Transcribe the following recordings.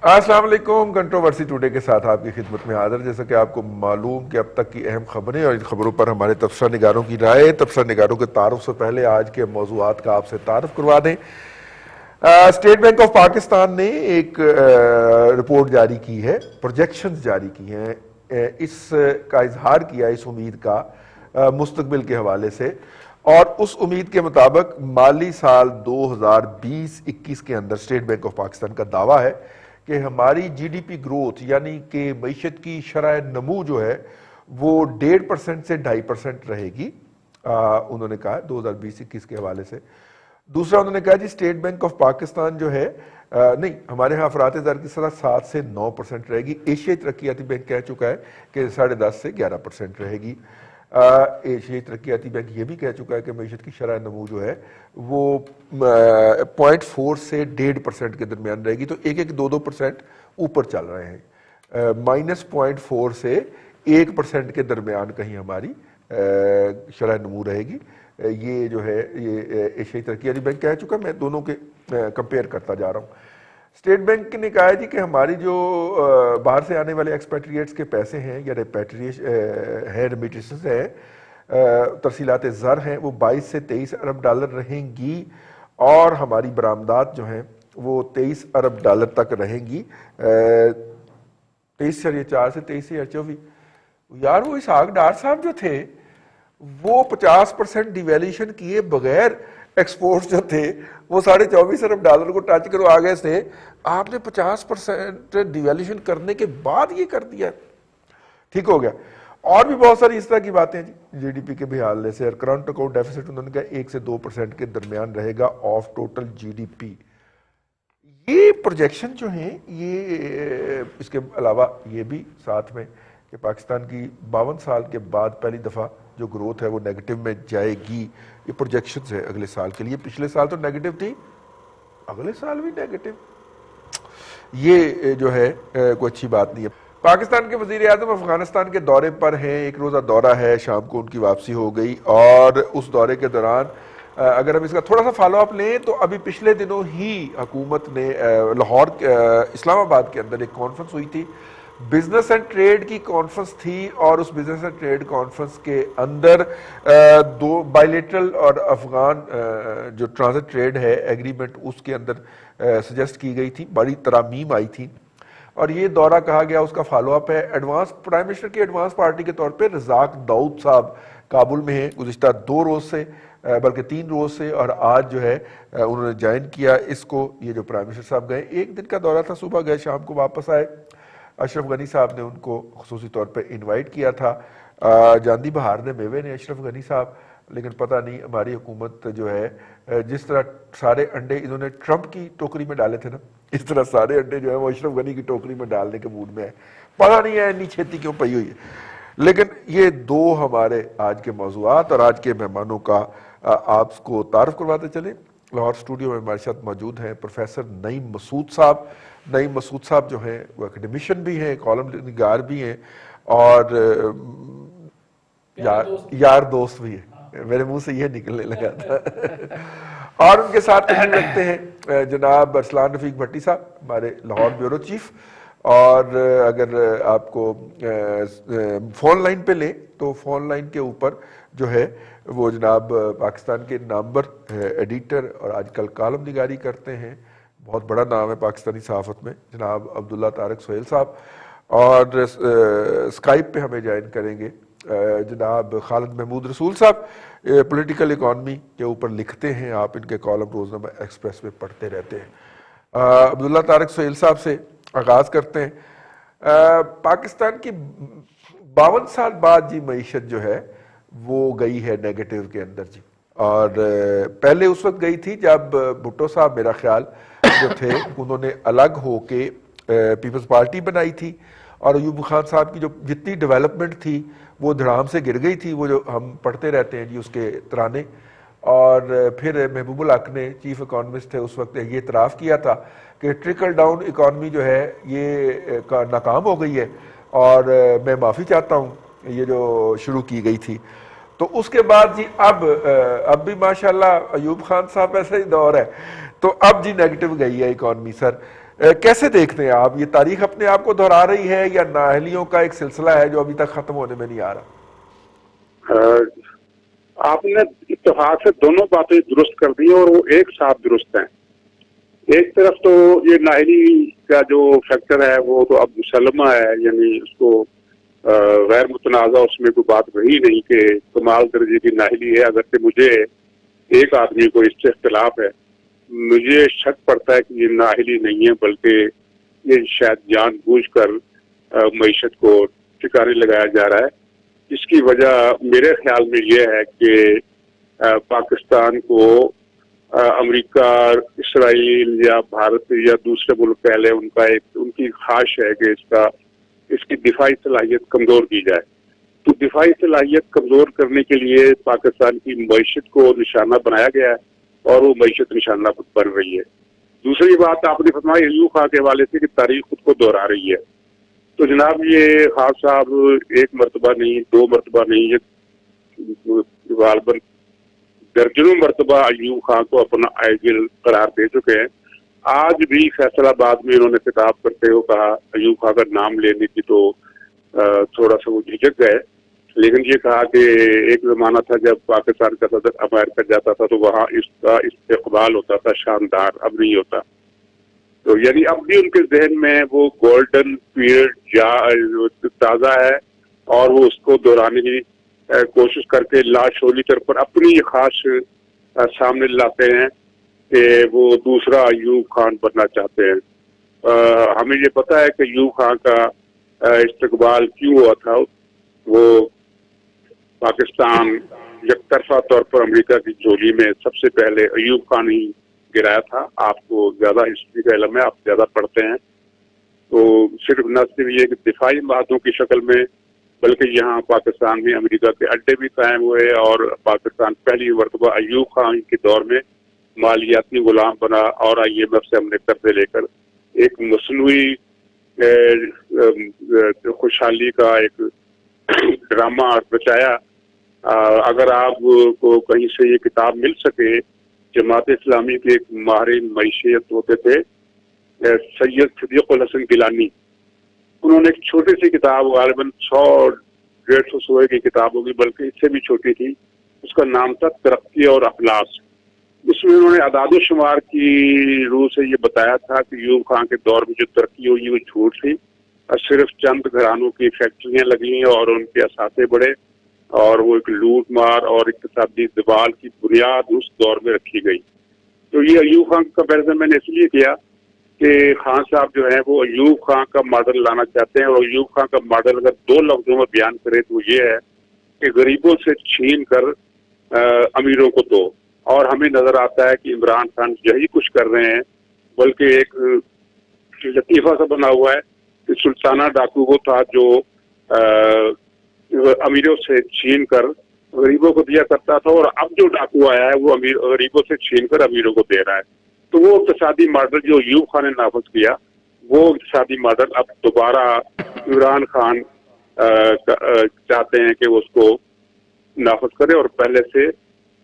السلام علیکم. Controversy today کے ساتھ آپ کی خدمت میں حاضر. جیسا کہ آپ کو معلوم کہ اب تک کی اہم خبریں اور ان خبروں پر ہمارے تبصرہ نگاروں کی رائے. تبصرہ نگاروں کے تعارف سے پہلے آج کے موضوعات کا آپ سے تعارف کروا دیں. اسٹیٹ بینک آف پاکستان نے ایک رپورٹ جاری کی ہے, پروجیکشنز جاری کی ہیں, اس کا اظہار کیا اس امید کا مستقبل کے حوالے سے, اور اس امید کے مطابق مالی سال 2020-21 کے another state bank of Pakistan کا دعویٰ ہے کہ ہماری جی ڈی پی گروتھ یعنی کہ معیشت کی شرح نمو جو ہے وہ 1.5% سے 2.5% رہے گی. انہوں نے کہا 2020-21 کے حوالے سے. دوسرا انہوں نے کہا جی اسٹیٹ بینک آف پاکستان جو ہے نہیں, ہمارے ہاں افراط زر کی شرح 7 سے 9% رہے گی. ایشیائی ترقیاتی بینک کہہ چکا ہے کہ 10.5 سے 11% رہے گی. ایشیائی ترقیاتی بینک یہ بھی کہہ چکا ہے کہ معیشت کی شرح نمو جو ہے وہ 0.4 سے 1.5% کے درمیان رہے گی. تو 1-2% اوپر چل رہے ہیں. -0.4 سے 1% کے درمیان کہیں ہماری شرح نمو رہے گی. یہ جو ہے یہ ایشیائی ترقیاتی بینک کہہ چکا. میں دونوں کے کمپیئر کرتا جا رہا ہوں. اسٹیٹ بینک نے کہا ہے جی کہ ہماری جو باہر سے آنے والے ایکسپیٹریٹس کے پیسے ہیں یا ریمیٹنسز ہیں, ترسیلات زر ہیں, وہ 22 سے 23 ارب ڈالر رہیں گی, اور ہماری برآمدات جو ہیں وہ 23 ارب ڈالر تک رہیں گی. 23.4 سے 23.24. یار وہ اسحاق ڈار صاحب جو تھے وہ 50% ڈیویلیوشن کیے بغیر ایکسپورٹس جو تھے وہ 24.5 ارب ڈالر کو ٹچ کرو آگے سے. آپ نے 50% ڈیویلیوشن کرنے کے بعد یہ کر دیا. ٹھیک ہو گیا. اور بھی بہت ساری اس طرح کی باتیں جی ڈی پی کے بھی حوالے سے. کرنٹ اکاؤنٹ ڈیفیسٹ انہوں نے کہا 1 سے 2% کے درمیان رہے گا of total G D P. یہ پروجیکشن جو ہیں یہ اس کے علاوہ یہ بھی ساتھ میں کہ پاکستان کی 52 سال کے بعد پہلی دفعہ جو گروتھ ہے وہ نیگیٹو میں جائے گی. یہ پروجیکشنز ہے اگلے سال کے لیے. پچھلے سال تو نیگیٹو تھی, اگلے سال بھی نیگیٹو. یہ جو ہے کوئی اچھی بات نہیں ہے. پاکستان کے وزیر اعظم افغانستان کے دورے پر ہیں. ایک روزہ دورہ ہے, شام کو ان کی واپسی ہو گئی, اور اس دورے کے دوران اگر ہم اس کا تھوڑا سا فالو اپ لیں تو ابھی پچھلے دنوں ہی حکومت نے لاہور اسلام آباد کے اندر ایک کانفرنس ہوئی تھی, بزنس اینڈ ٹریڈ کی کانفرنس تھی, اور اس بزنس اینڈ ٹریڈ کانفرنس کے اندر دو بائیلیٹرل اور افغان جو ٹرانزٹ ٹریڈ ہے ایگریمنٹ اس کے اندر سجیسٹ کی گئی تھی, بڑی ترامیم آئی تھی, اور یہ دورہ کہا گیا اس کا فالو اپ ہے. ایڈوانس پرائم منسٹر کی ایڈوانس پارٹی کے طور پہ رزاق داؤد صاحب کابل میں ہیں گزشتہ 2 روز سے, بلکہ 3 روز سے, اور آج جو ہے انہوں نے جوائن کیا اس کو. یہ جو پرائم منسٹر صاحب گئے, 1 دن کا دورہ تھا, صبح گئے شام کو واپس آئے. اشرف غنی صاحب نے ان کو خصوصی طور پہ انوائٹ کیا تھا. جاندی بہار نے میوے نے اشرف غنی صاحب, لیکن پتہ نہیں ہماری حکومت جو ہے جس طرح سارے انڈے انہوں نے ٹرمپ کی ٹوکری میں ڈالے تھے نا, اس طرح سارے انڈے جو ہے وہ اشرف غنی کی ٹوکری میں ڈالنے کے موڈ میں ہے. پتہ نہیں ہے اتنی چھیتی کیوں پئی ہوئی ہے. لیکن یہ 2 ہمارے آج کے موضوعات اور آج کے مہمانوں کا آپ کو تعارف کرواتے چلیں. لاہور اسٹوڈیو میں ہمارے ساتھ موجود ہیں پروفیسر نعیم مسعود صاحب. نعیم مسعود صاحب جو ہیں وہ اکیڈمیشین بھی ہیں, کالم نگار بھی ہیں, اور یار دوست بھی ہیں. میرے منہ سے یہ نکلنے لگا تھا. اور ان کے ساتھ رکھتے ہیں جناب ارسلان رفیق بھٹی صاحب, ہمارے لاہور بیورو چیف. اور اگر آپ کو فون لائن پہ لیں تو فون لائن کے اوپر جو ہے وہ جناب پاکستان کے نامور ایڈیٹر اور آج کل کالم نگاری کرتے ہیں, بہت بڑا نام ہے پاکستانی صحافت میں, جناب عبداللہ طارق سہیل صاحب. اور اسکائپ پہ ہمیں جوائن کریں گے جناب خالد محمود رسول صاحب, پولیٹیکل اکانومی کے اوپر لکھتے ہیں آپ, ان کے کالم روزنامہ ایکسپریس میں پڑھتے رہتے ہیں. عبداللہ طارق سہیل صاحب سے آغاز کرتے ہیں. پاکستان کی 52 سال بعد جی معیشت جو ہے وہ گئی ہے نیگیٹو کے اندر جی, اور پہلے اس وقت گئی تھی جب بھٹو صاحب میرا خیال جو تھے انہوں نے الگ ہو کے پیپلز پارٹی بنائی تھی, اور ایوب خان صاحب کی جو جتنی ڈیولپمنٹ تھی وہ دھڑام سے گر گئی تھی, وہ جو ہم پڑھتے رہتے ہیں جی اس کے ترانے. اور پھر محبوب الحق نے چیف اکانومسٹ تھے اس وقت, یہ اعتراف کیا تھا کہ ٹرکل ڈاؤن اکانومی جو ہے یہ ناکام ہو گئی ہے, اور میں معافی چاہتا ہوں یہ جو شروع کی گئی تھی. تو اس کے بعد جی اب بھی ماشاءاللہ ایوب خان صاحب ایسا ہی دور ہے, تو اب جی نیگیٹو گئی ہے اکانومی. سر کیسے دیکھتے ہیں آپ؟ یہ تاریخ اپنے آپ کو دہرا رہی ہے یا نااہلیوں کا ایک سلسلہ ہے جو ابھی تک ختم ہونے میں نہیں آ رہا؟ آپ نے اتفاق سے دونوں باتیں درست کر دی اور وہ ایک ساتھ درست ہیں. ایک طرف تو یہ نااہلی کا جو فیکٹر ہے وہ تو اب مسلمہ ہے، یعنی اس کو غیر متنازع اس میں کوئی بات رہی نہیں کہ کمال درجے کی نااہلی ہے. اگرچہ مجھے ایک آدمی کو اس سے اختلاف ہے، مجھے شک پڑتا ہے کہ یہ نااہلی نہیں ہے بلکہ یہ شاید جان بوجھ کر معیشت کو ٹھکانے لگایا جا رہا ہے. اس کی وجہ میرے خیال میں یہ ہے کہ پاکستان کو امریکہ، اسرائیل یا بھارت یا دوسرے ملک پہلے ان کی خواہش ہے کہ اس کی دفاعی صلاحیت کمزور کی جائے. تو دفاعی صلاحیت کمزور کرنے کے لیے پاکستان کی معیشت کو نشانہ بنایا گیا ہے اور وہ معیشت نشانہ بن رہی ہے. دوسری بات آپ نے فرمایا ایوب خان کے حوالے سے کہ تاریخ خود کو دہرا رہی ہے. تو جناب یہ خان صاحب ایک مرتبہ نہیں، دو مرتبہ نہیں، یہ غالباً درجنوں مرتبہ ایوب خان کو اپنا آئیڈیل قرار دے چکے ہیں. آج بھی فیصل آباد میں انہوں نے خطاب کرتے ہوئے کہا، ایوب خان کا نام لینے کی تو تھوڑا سا وہ جھجک گئے، لیکن یہ کہا کہ ایک زمانہ تھا جب پاکستان کا صدر امریکہ جاتا تھا تو وہاں اس کا استقبال ہوتا تھا شاندار، اب نہیں ہوتا. تو یعنی اب بھی ان کے ذہن میں وہ گولڈن پیریڈ تازہ ہے اور وہ اس کو دہرانے کی کوشش کر کے لاشعوری طور پر اپنی خواہش سامنے لاتے ہیں کہ وہ دوسرا ایوب خان بننا چاہتے ہیں. ہمیں یہ پتہ ہے کہ ایوب خان کا استقبال کیوں ہوا تھا. وہ پاکستان یک طرفہ طور پر امریکہ کی جھولی میں سب سے پہلے ایوب خان ہی گرایا تھا. آپ کو زیادہ ہسٹری کا علم ہے، آپ زیادہ پڑھتے ہیں. تو صرف نہ صرف یہ کہ دفاعی باتوں کی شکل میں بلکہ یہاں پاکستان میں امریکہ کے اڈے بھی قائم ہوئے اور پاکستان پہلی مرتبہ ایوب خان کے دور میں مالیاتی غلام بنا اور IMF سے ہم نے قرضے لے کر ایک مصنوعی خوشحالی کا ایک ڈرامہ بچایا. اگر آپ کو کہیں سے یہ کتاب مل سکے، جماعت اسلامی کے ایک ماہر معیشت ہوتے تھے سید صدیق الحسن گیلانی، انہوں نے ایک چھوٹی سی کتاب غالباً 100-150 صفحے کی کتاب ہوگی بلکہ اس سے بھی چھوٹی تھی، اس کا نام تھا ترقی اور افلاس. اس میں انہوں نے اعداد و شمار کی روح سے یہ بتایا تھا کہ ایوب خان کے دور میں جو ترقی ہوئی وہ جھوٹ تھی اور صرف چند گھرانوں کی فیکٹریاں لگیں اور ان کے اثاثے بڑھے اور وہ ایک لوٹ مار اور اقتصادی زوال کی بنیاد اس دور میں رکھی گئی. تو یہ ایوب خان کا کنپیریزن میں نے اس لیے کیا کہ خان صاحب جو ہیں وہ ایوب خان کا ماڈل لانا چاہتے ہیں اور ایوب خان کا ماڈل اگر 2 لفظوں میں بیان کرے تو یہ ہے کہ غریبوں سے چھین کر امیروں کو دو. اور ہمیں نظر آتا ہے کہ عمران خان یہی کچھ کر رہے ہیں، بلکہ ایک لطیفہ سا بنا ہوا ہے کہ سلطانہ ڈاکو وہ تھا جو امیروں سے چھین کر غریبوں کو دیا کرتا تھا اور اب جو ڈاکو آیا ہے وہ غریبوں سے چھین کر امیروں کو دے رہا ہے. تو وہ اقتصادی ماڈل جو ایوب خان نے نافذ کیا وہ اقتصادی ماڈل اب دوبارہ عمران خان چاہتے ہیں کہ وہ اس کو نافذ کرے اور پہلے سے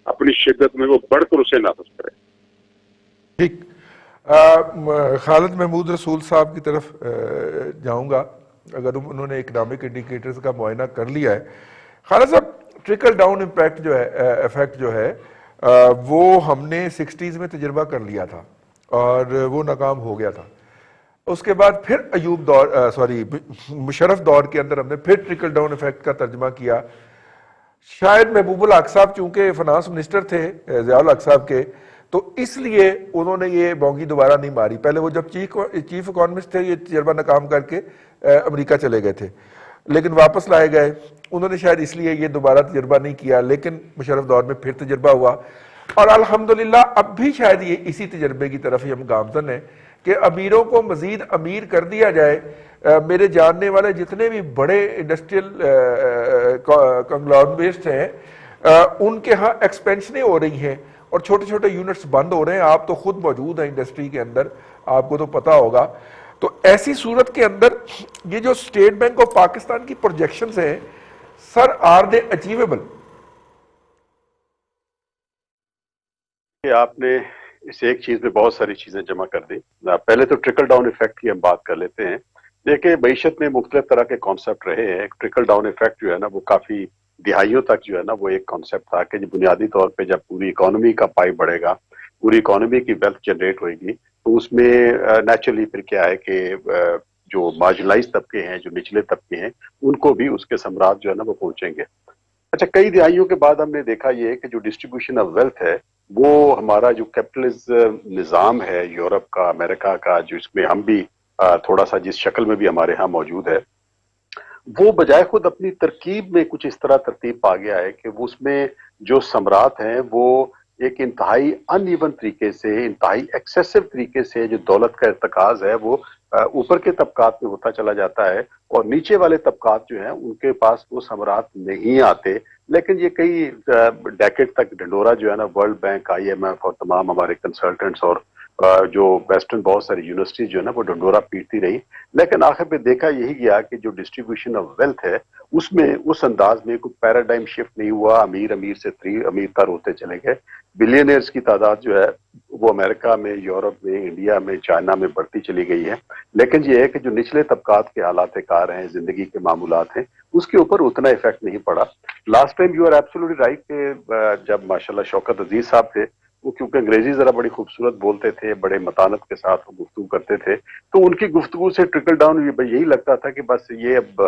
اپنی شدت میں وہ بڑھ کر اسے نافذ کرے. ٹھیک. خالد محمود رسول صاحب کی طرف جاؤں گا. اگر انہوں نے اکنامک انڈیکیٹرز کا معائنہ کر لیا ہے، خالد صاحب ٹرکل ڈاؤن امپیکٹ جو ہے، افیکٹ جو ہے وہ ہم نے 60s میں تجربہ کر لیا تھا اور وہ ناکام ہو گیا تھا. اس کے بعد پھر مشرف دور کے اندر ہم نے پھر ٹرکل ڈاؤن افیکٹ کا ترجمہ کیا. شاید محبوب الحق صاحب چونکہ فنانس منسٹر تھے ضیاء الحق صاحب کے، تو اس لیے انہوں نے یہ بونگی دوبارہ نہیں ماری. پہلے وہ جب چیف اکانومسٹ تھے یہ تجربہ ناکام کر کے امریکہ چلے گئے تھے، لیکن واپس لائے گئے. انہوں نے شاید اس لیے یہ دوبارہ تجربہ نہیں کیا، لیکن مشرف دور میں پھر تجربہ ہوا اور الحمدللہ اب بھی شاید یہ اسی تجربے کی طرف ہی ہم گامزن ہیں کہ امیروں کو مزید امیر کر دیا جائے. میرے جاننے والے جتنے بھی بڑے انڈسٹریل کنگلومریٹس ہیں ان کے ہاں ایکسپینشنیں ہو رہی ہیں اور چھوٹے چھوٹے یونٹس بند ہو رہے ہیں. آپ تو خود موجود ہیں انڈسٹری کے اندر، آپ کو تو پتا ہوگا. تو ایسی صورت کے اندر یہ جو اسٹیٹ بینک آف پاکستان کی پروجیکشنز ہیں سر، آر دے اچیویبل؟ آپ نے اس ایک چیز میں بہت ساری چیزیں جمع کر دی. پہلے تو ٹرکل ڈاؤن ایفیکٹ کی ہم بات کر لیتے ہیں. دیکھیں معیشت میں مختلف طرح کے کانسیپٹ رہے ہیں. ایک ٹرکل ڈاؤن ایفیکٹ جو ہے نا وہ کافی دہائیوں تک جو ہے نا وہ ایک کانسیپٹ تھا کہ بنیادی طور پہ جب پوری اکانومی کا پائی بڑھے گا, پوری اکانومی کی ویلتھ جنریٹ ہوئے گی, تو اس میں نیچرلی پھر کیا ہے کہ جو مارجنلائز طبقے ہیں, جو نچلے طبقے ہیں, ان کو بھی اس کے ثمرات جو ہے نا وہ پہنچیں گے. اچھا, کئی دہائیوں کے بعد ہم نے دیکھا یہ کہ جو ڈسٹریبیوشن آف ویلتھ ہے وہ ہمارا جو کیپٹلزم نظام ہے یورپ کا, امریکہ کا, جو اس میں ہم بھی تھوڑا سا جس شکل میں بھی ہمارے ہاں موجود ہے, وہ بجائے خود اپنی ترکیب میں کچھ اس طرح ترتیب پا گیا ہے کہ وہ اس میں جو ثمرات ہیں وہ ایک انتہائی ان ایون طریقے سے, انتہائی ایکسیسو طریقے سے جو دولت کا ارتکاز ہے وہ اوپر کے طبقات میں ہوتا چلا جاتا ہے, اور نیچے والے طبقات جو ہیں ان کے پاس وہ ثمرات نہیں آتے. لیکن یہ کئی ڈیکیڈ تک ڈنڈورا جو ہے نا world bank, I M F اور تمام ہمارے کنسلٹنٹس اور جو ویسٹرن بہت ساری یونیورسٹیز جو ہے نا وہ ڈنڈورا پیٹتی رہی. لیکن آخر پہ دیکھا یہی گیا کہ جو ڈسٹریبیوشن آف ویلتھ ہے اس میں اس انداز میں کوئی پیراڈائم شفٹ نہیں ہوا. امیر امیر سے امیر تر ہوتے چلے گئے. بلینئرز کی تعداد جو ہے وہ امریکہ میں, یورپ میں, انڈیا میں, چائنا میں بڑھتی چلی گئی ہے. لیکن یہ ہے کہ جو نچلے طبقات کے حالات کار ہیں, زندگی کے معمولات ہیں, اس کے اوپر اتنا افیکٹ نہیں پڑا. Last time you are absolutely right کہ جب ماشاءاللہ شوکت عزیز صاحب تھے, وہ کیونکہ انگریزی ذرا بڑی خوبصورت بولتے تھے, بڑے متانت کے ساتھ وہ گفتگو کرتے تھے, تو ان کی گفتگو سے ٹرکل ڈاؤن یہی لگتا تھا کہ بس یہ اب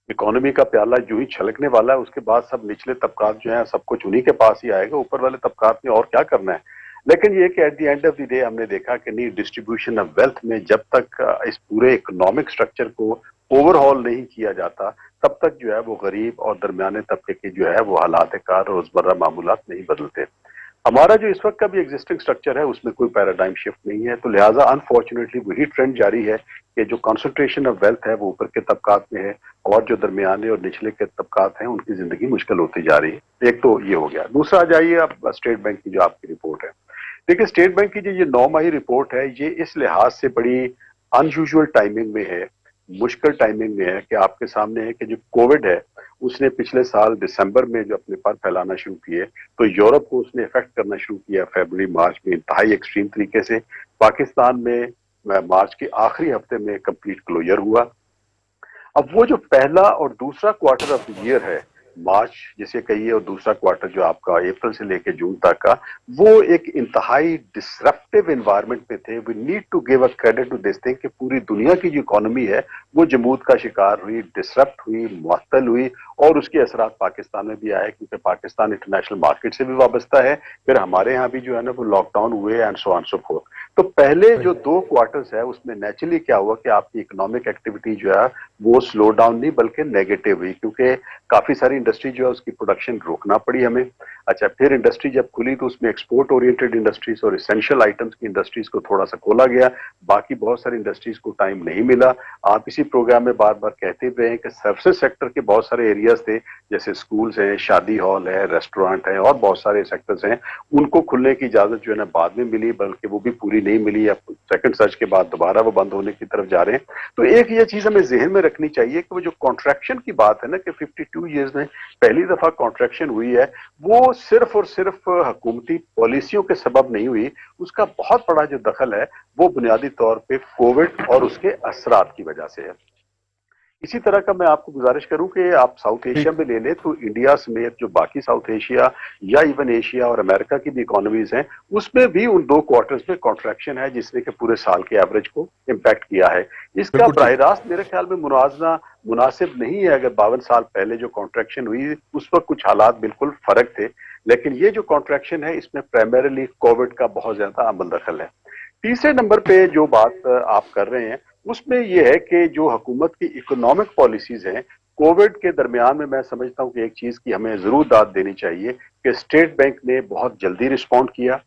اکانومی کا پیالہ جو ہی چھلکنے والا ہے, اس کے بعد سب نچلے طبقات جو ہیں سب کچھ انہی کے پاس ہی آئے گا, اوپر والے طبقات میں اور کیا کرنا ہے. لیکن یہ کہ at the end of the day ہم نے دیکھا کہ نہیں, ڈسٹریبیوشن آف ویلتھ میں جب تک اس پورے اکنامک سٹرکچر کو اوور ہال نہیں کیا جاتا, تب تک جو ہے وہ غریب اور درمیانے طبقے کے جو ہے وہ حالات کار اور روزمرہ معمولات نہیں بدلتے. ہمارا جو اس وقت کا بھی ایگزسٹنگ سٹرکچر ہے اس میں کوئی پیراڈائم شفٹ نہیں ہے, تو لہٰذا انفارچونیٹلی وہی ٹرینڈ جاری ہے کہ جو کنسنٹریشن آف ویلتھ ہے وہ اوپر کے طبقات میں ہے, اور جو درمیانے اور نچلے کے طبقات ہیں ان کی زندگی مشکل ہوتی جا رہی ہے. ایک تو یہ ہو گیا. دوسرا آ جائیے اب اسٹیٹ بینک کی جو آپ کی رپورٹ ہے. دیکھیں اسٹیٹ بینک کی جو یہ 9 ماہی رپورٹ ہے یہ اس لحاظ سے بڑی ان یوزول ٹائمنگ میں ہے, مشکل ٹائمنگ میں ہے کہ آپ کے سامنے ہے کہ جو کووڈ ہے اس نے پچھلے سال دسمبر میں جو اپنے پر پھیلانا شروع کیے, تو یورپ کو اس نے افیکٹ کرنا شروع کیا فیبروری مارچ میں انتہائی ایکسٹریم طریقے سے. پاکستان میں مارچ کے آخری ہفتے میں کمپلیٹ کلوجر ہوا. اب وہ جو پہلا اور دوسرا کوارٹر آف دی ایئر ہے, مارچ جسے کہیے, اور دوسرا کوارٹر جو آپ کا اپریل سے لے کے جون تک کا, وہ ایک انتہائی ڈسرپٹیو انوائرمنٹ میں تھے. We need to give a credit to this thing کہ پوری دنیا کی جو اکانومی ہے وہ جمود کا شکار ہوئی, ڈسرپٹ ہوئی, معطل ہوئی, اور اس کے اثرات پاکستان میں بھی آئے کیونکہ پاکستان انٹرنیشنل مارکیٹ سے بھی وابستہ ہے. پھر ہمارے ہاں بھی جو ہے نا وہ لاک ڈاؤن ہوئے and so on so forth. تو پہلے جو 2 کوارٹرز ہے اس میں نیچرلی کیا ہوا کہ آپ کی اکنامک ایکٹیویٹی جو ہے وہ سلو ڈاؤن نہیں بلکہ نیگیٹو ہوئی, کیونکہ کافی ساری انڈسٹری جو ہے اس کی پروڈکشن روکنا پڑی ہمیں. اچھا, پھر انڈسٹری جب کھلی تو اس میں ایکسپورٹ اورینٹڈ انڈسٹریز اور اسینشل آئٹمس کی انڈسٹریز کو تھوڑا سا کھولا گیا, باقی بہت ساری انڈسٹریز کو ٹائم نہیں ملا. آپ اسی پروگرام میں بار بار کہتے رہے ہیں کہ سروسز سیکٹر کے بہت سارے ایریاز تھے, جیسے سکولز ہیں, شادی ہال ہے, ریسٹورانٹ ہیں, اور بہت سارے سیکٹرز ہیں, ان کو کھلنے کی اجازت جو ہے نا بعد میں ملی, بلکہ وہ بھی پوری نہیں ملی, یا سیکنڈ سرچ کے بعد دوبارہ وہ بند ہونے کی طرف جا رہے ہیں. تو ایک یہ چیز ہمیں ذہن میں رکھنی چاہیے کہ وہ جو کانٹریکشن کی بات ہے نا کہ 52 ایئرز میں پہلی دفعہ کانٹریکشن ہوئی ہے, وہ صرف اور صرف حکومتی پالیسیوں کے سبب نہیں ہوئی. اس کا بہت بڑا جو دخل ہے وہ بنیادی طور پہ کووڈ اور اس کے اثرات کی وجہ سے ہے. اسی طرح کا میں آپ کو گزارش کروں کہ آپ ساؤتھ ایشیا میں لے لیں تو انڈیا سمیت جو باقی ساؤتھ ایشیا یا ایون ایشیا اور امریکہ کی بھی اکانومیز ہیں, اس میں بھی ان 2 کوارٹرز میں کانٹریکشن ہے جس نے کہ پورے سال کے ایوریج کو امپیکٹ کیا ہے. اس کا براہ راست میرے خیال میں موازنہ مناسب نہیں ہے. اگر 52 سال پہلے جو کانٹریکشن ہوئی اس وقت کچھ حالات بالکل فرق تھے, لیکن یہ جو کانٹریکشن ہے اس میں پرائمریلی کووڈ کا بہت زیادہ عمل دخل ہے. تیسرے نمبر پہ جو بات آپ کر رہے ہیں اس میں یہ ہے کہ جو حکومت کی اکنامک پالیسیز ہیں, کووڈ کے درمیان میں میں سمجھتا ہوں کہ ایک چیز کی ہمیں ضرور داد دینی چاہیے کہ اسٹیٹ بینک نے بہت جلدی رسپونڈ کیا.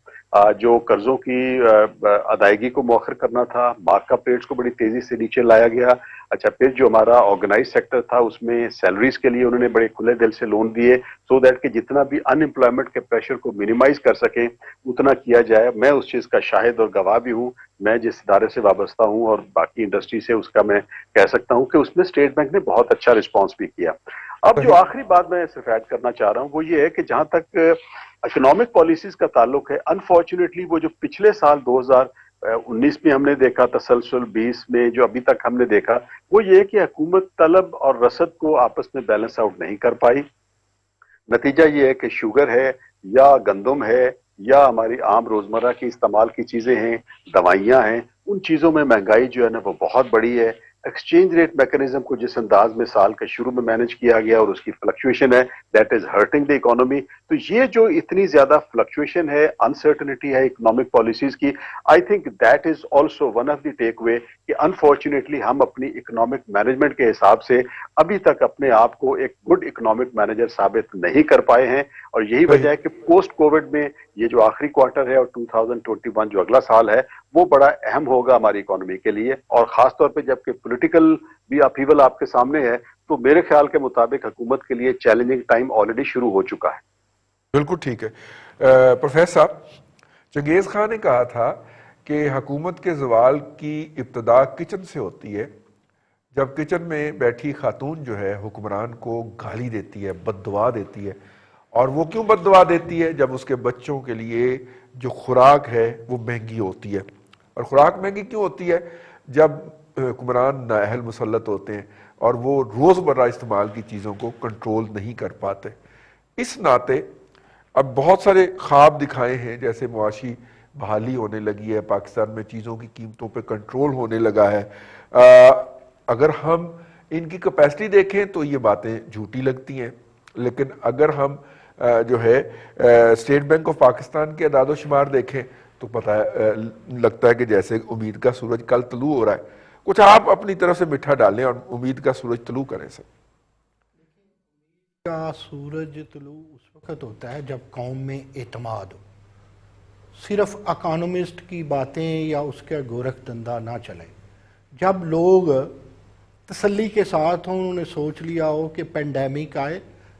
جو قرضوں کی ادائیگی کو مؤخر کرنا تھا, مارک اپ ریٹس کو بڑی تیزی سے نیچے لایا گیا. اچھا, پھر جو ہمارا آرگنائز سیکٹر تھا اس میں سیلریز کے لیے انہوں نے بڑے کھلے دل سے لون دیے, سو دیٹ کہ جتنا بھی ان امپلائمنٹ کے پریشر کو منیمائز کر سکیں اتنا کیا جائے. میں اس چیز کا شاہد اور گواہ بھی ہوں. میں جس ادارے سے وابستہ ہوں اور باقی انڈسٹری سے اس کا میں کہہ سکتا ہوں کہ اس میں اسٹیٹ بینک نے بہت اچھا رسپانس بھی کیا. اب جو آخری بات میں صرف ایڈ کرنا چاہ رہا ہوں وہ یہ ہے کہ جہاں تک اکنامک پالیسیز کا تعلق ہے، انفارچونیٹلی وہ جو پچھلے سال 2019 میں ہم نے دیکھا، تسلسل 20 میں جو ابھی تک ہم نے دیکھا، وہ یہ کہ حکومت طلب اور رسد کو آپس میں بیلنس آؤٹ نہیں کر پائی۔ نتیجہ یہ ہے کہ شوگر ہے یا گندم ہے یا ہماری عام روزمرہ کی استعمال کی چیزیں ہیں، دوائیاں ہیں، ان چیزوں میں مہنگائی جو ہے نا وہ بہت بڑی ہے۔ ایکسچینج ریٹ میکنزم کو جس انداز میں سال کے شروع میں مینج کیا گیا اور اس کی فلکچویشن ہے، that is hurting the economy. تو یہ جو اتنی زیادہ فلکچویشن ہے، انسرٹنٹی ہے اکنامک پالیسیز کی، I think that is also one of the takeaway کہ انفارچونیٹلی ہم اپنی اکنامک مینجمنٹ کے حساب سے ابھی تک اپنے آپ کو ایک گڈ اکنامک مینیجر ثابت نہیں کر پائے ہیں، اور یہی وجہ ہے کہ پوسٹ کووڈ میں یہ جو آخری کوارٹر ہے اور 2021 جو اگلا سال ہے وہ بڑا اہم ہوگا ہماری اکانومی کے لیے، اور خاص طور پہ جب کہ پولیٹیکل بھی اپیول آپ کے سامنے ہے تو میرے خیال کے مطابق حکومت کے لیے چیلنجنگ ٹائم آلریڈی شروع ہو چکا ہے۔ بالکل ٹھیک ہے۔ پروفیسر صاحب، چنگیز خان نے کہا تھا کہ حکومت کے زوال کی ابتدا کچن سے ہوتی ہے، جب کچن میں بیٹھی خاتون جو ہے حکمران کو گالی دیتی ہے، بد دعا دیتی ہے، اور وہ کیوں بد دعا دیتی ہے؟ جب اس کے بچوں کے لیے جو خوراک ہے وہ مہنگی ہوتی ہے۔ اور خوراک مہنگی کیوں ہوتی ہے؟ جب حکمران نااہل مسلط ہوتے ہیں اور وہ روزمرہ استعمال کی چیزوں کو کنٹرول نہیں کر پاتے۔ اس ناطے اب بہت سارے خواب دکھائے ہیں، جیسے معاشی بحالی ہونے لگی ہے، پاکستان میں چیزوں کی قیمتوں پہ کنٹرول ہونے لگا ہے۔ اگر ہم ان کی کیپیسٹی دیکھیں تو یہ باتیں جھوٹی لگتی ہیں، لیکن اگر ہم جو ہے اسٹیٹ بینک آف پاکستان کے اعداد و شمار دیکھیں تو پتہ لگتا ہے کہ جیسے امید کا سورج کل طلوع ہو رہا ہے۔ کچھ آپ اپنی طرف سے میٹھا ڈالیں اور امید کا سورج طلوع کریں سر۔ کا سورج طلوع اس وقت ہوتا ہے جب قوم میں اعتماد ہو، صرف اکانومسٹ کی باتیں یا اس کا گورکھ دھندا نہ چلے، جب لوگ تسلی کے ساتھ ہوں، انہوں نے سوچ لیا ہو کہ پینڈیمک آئے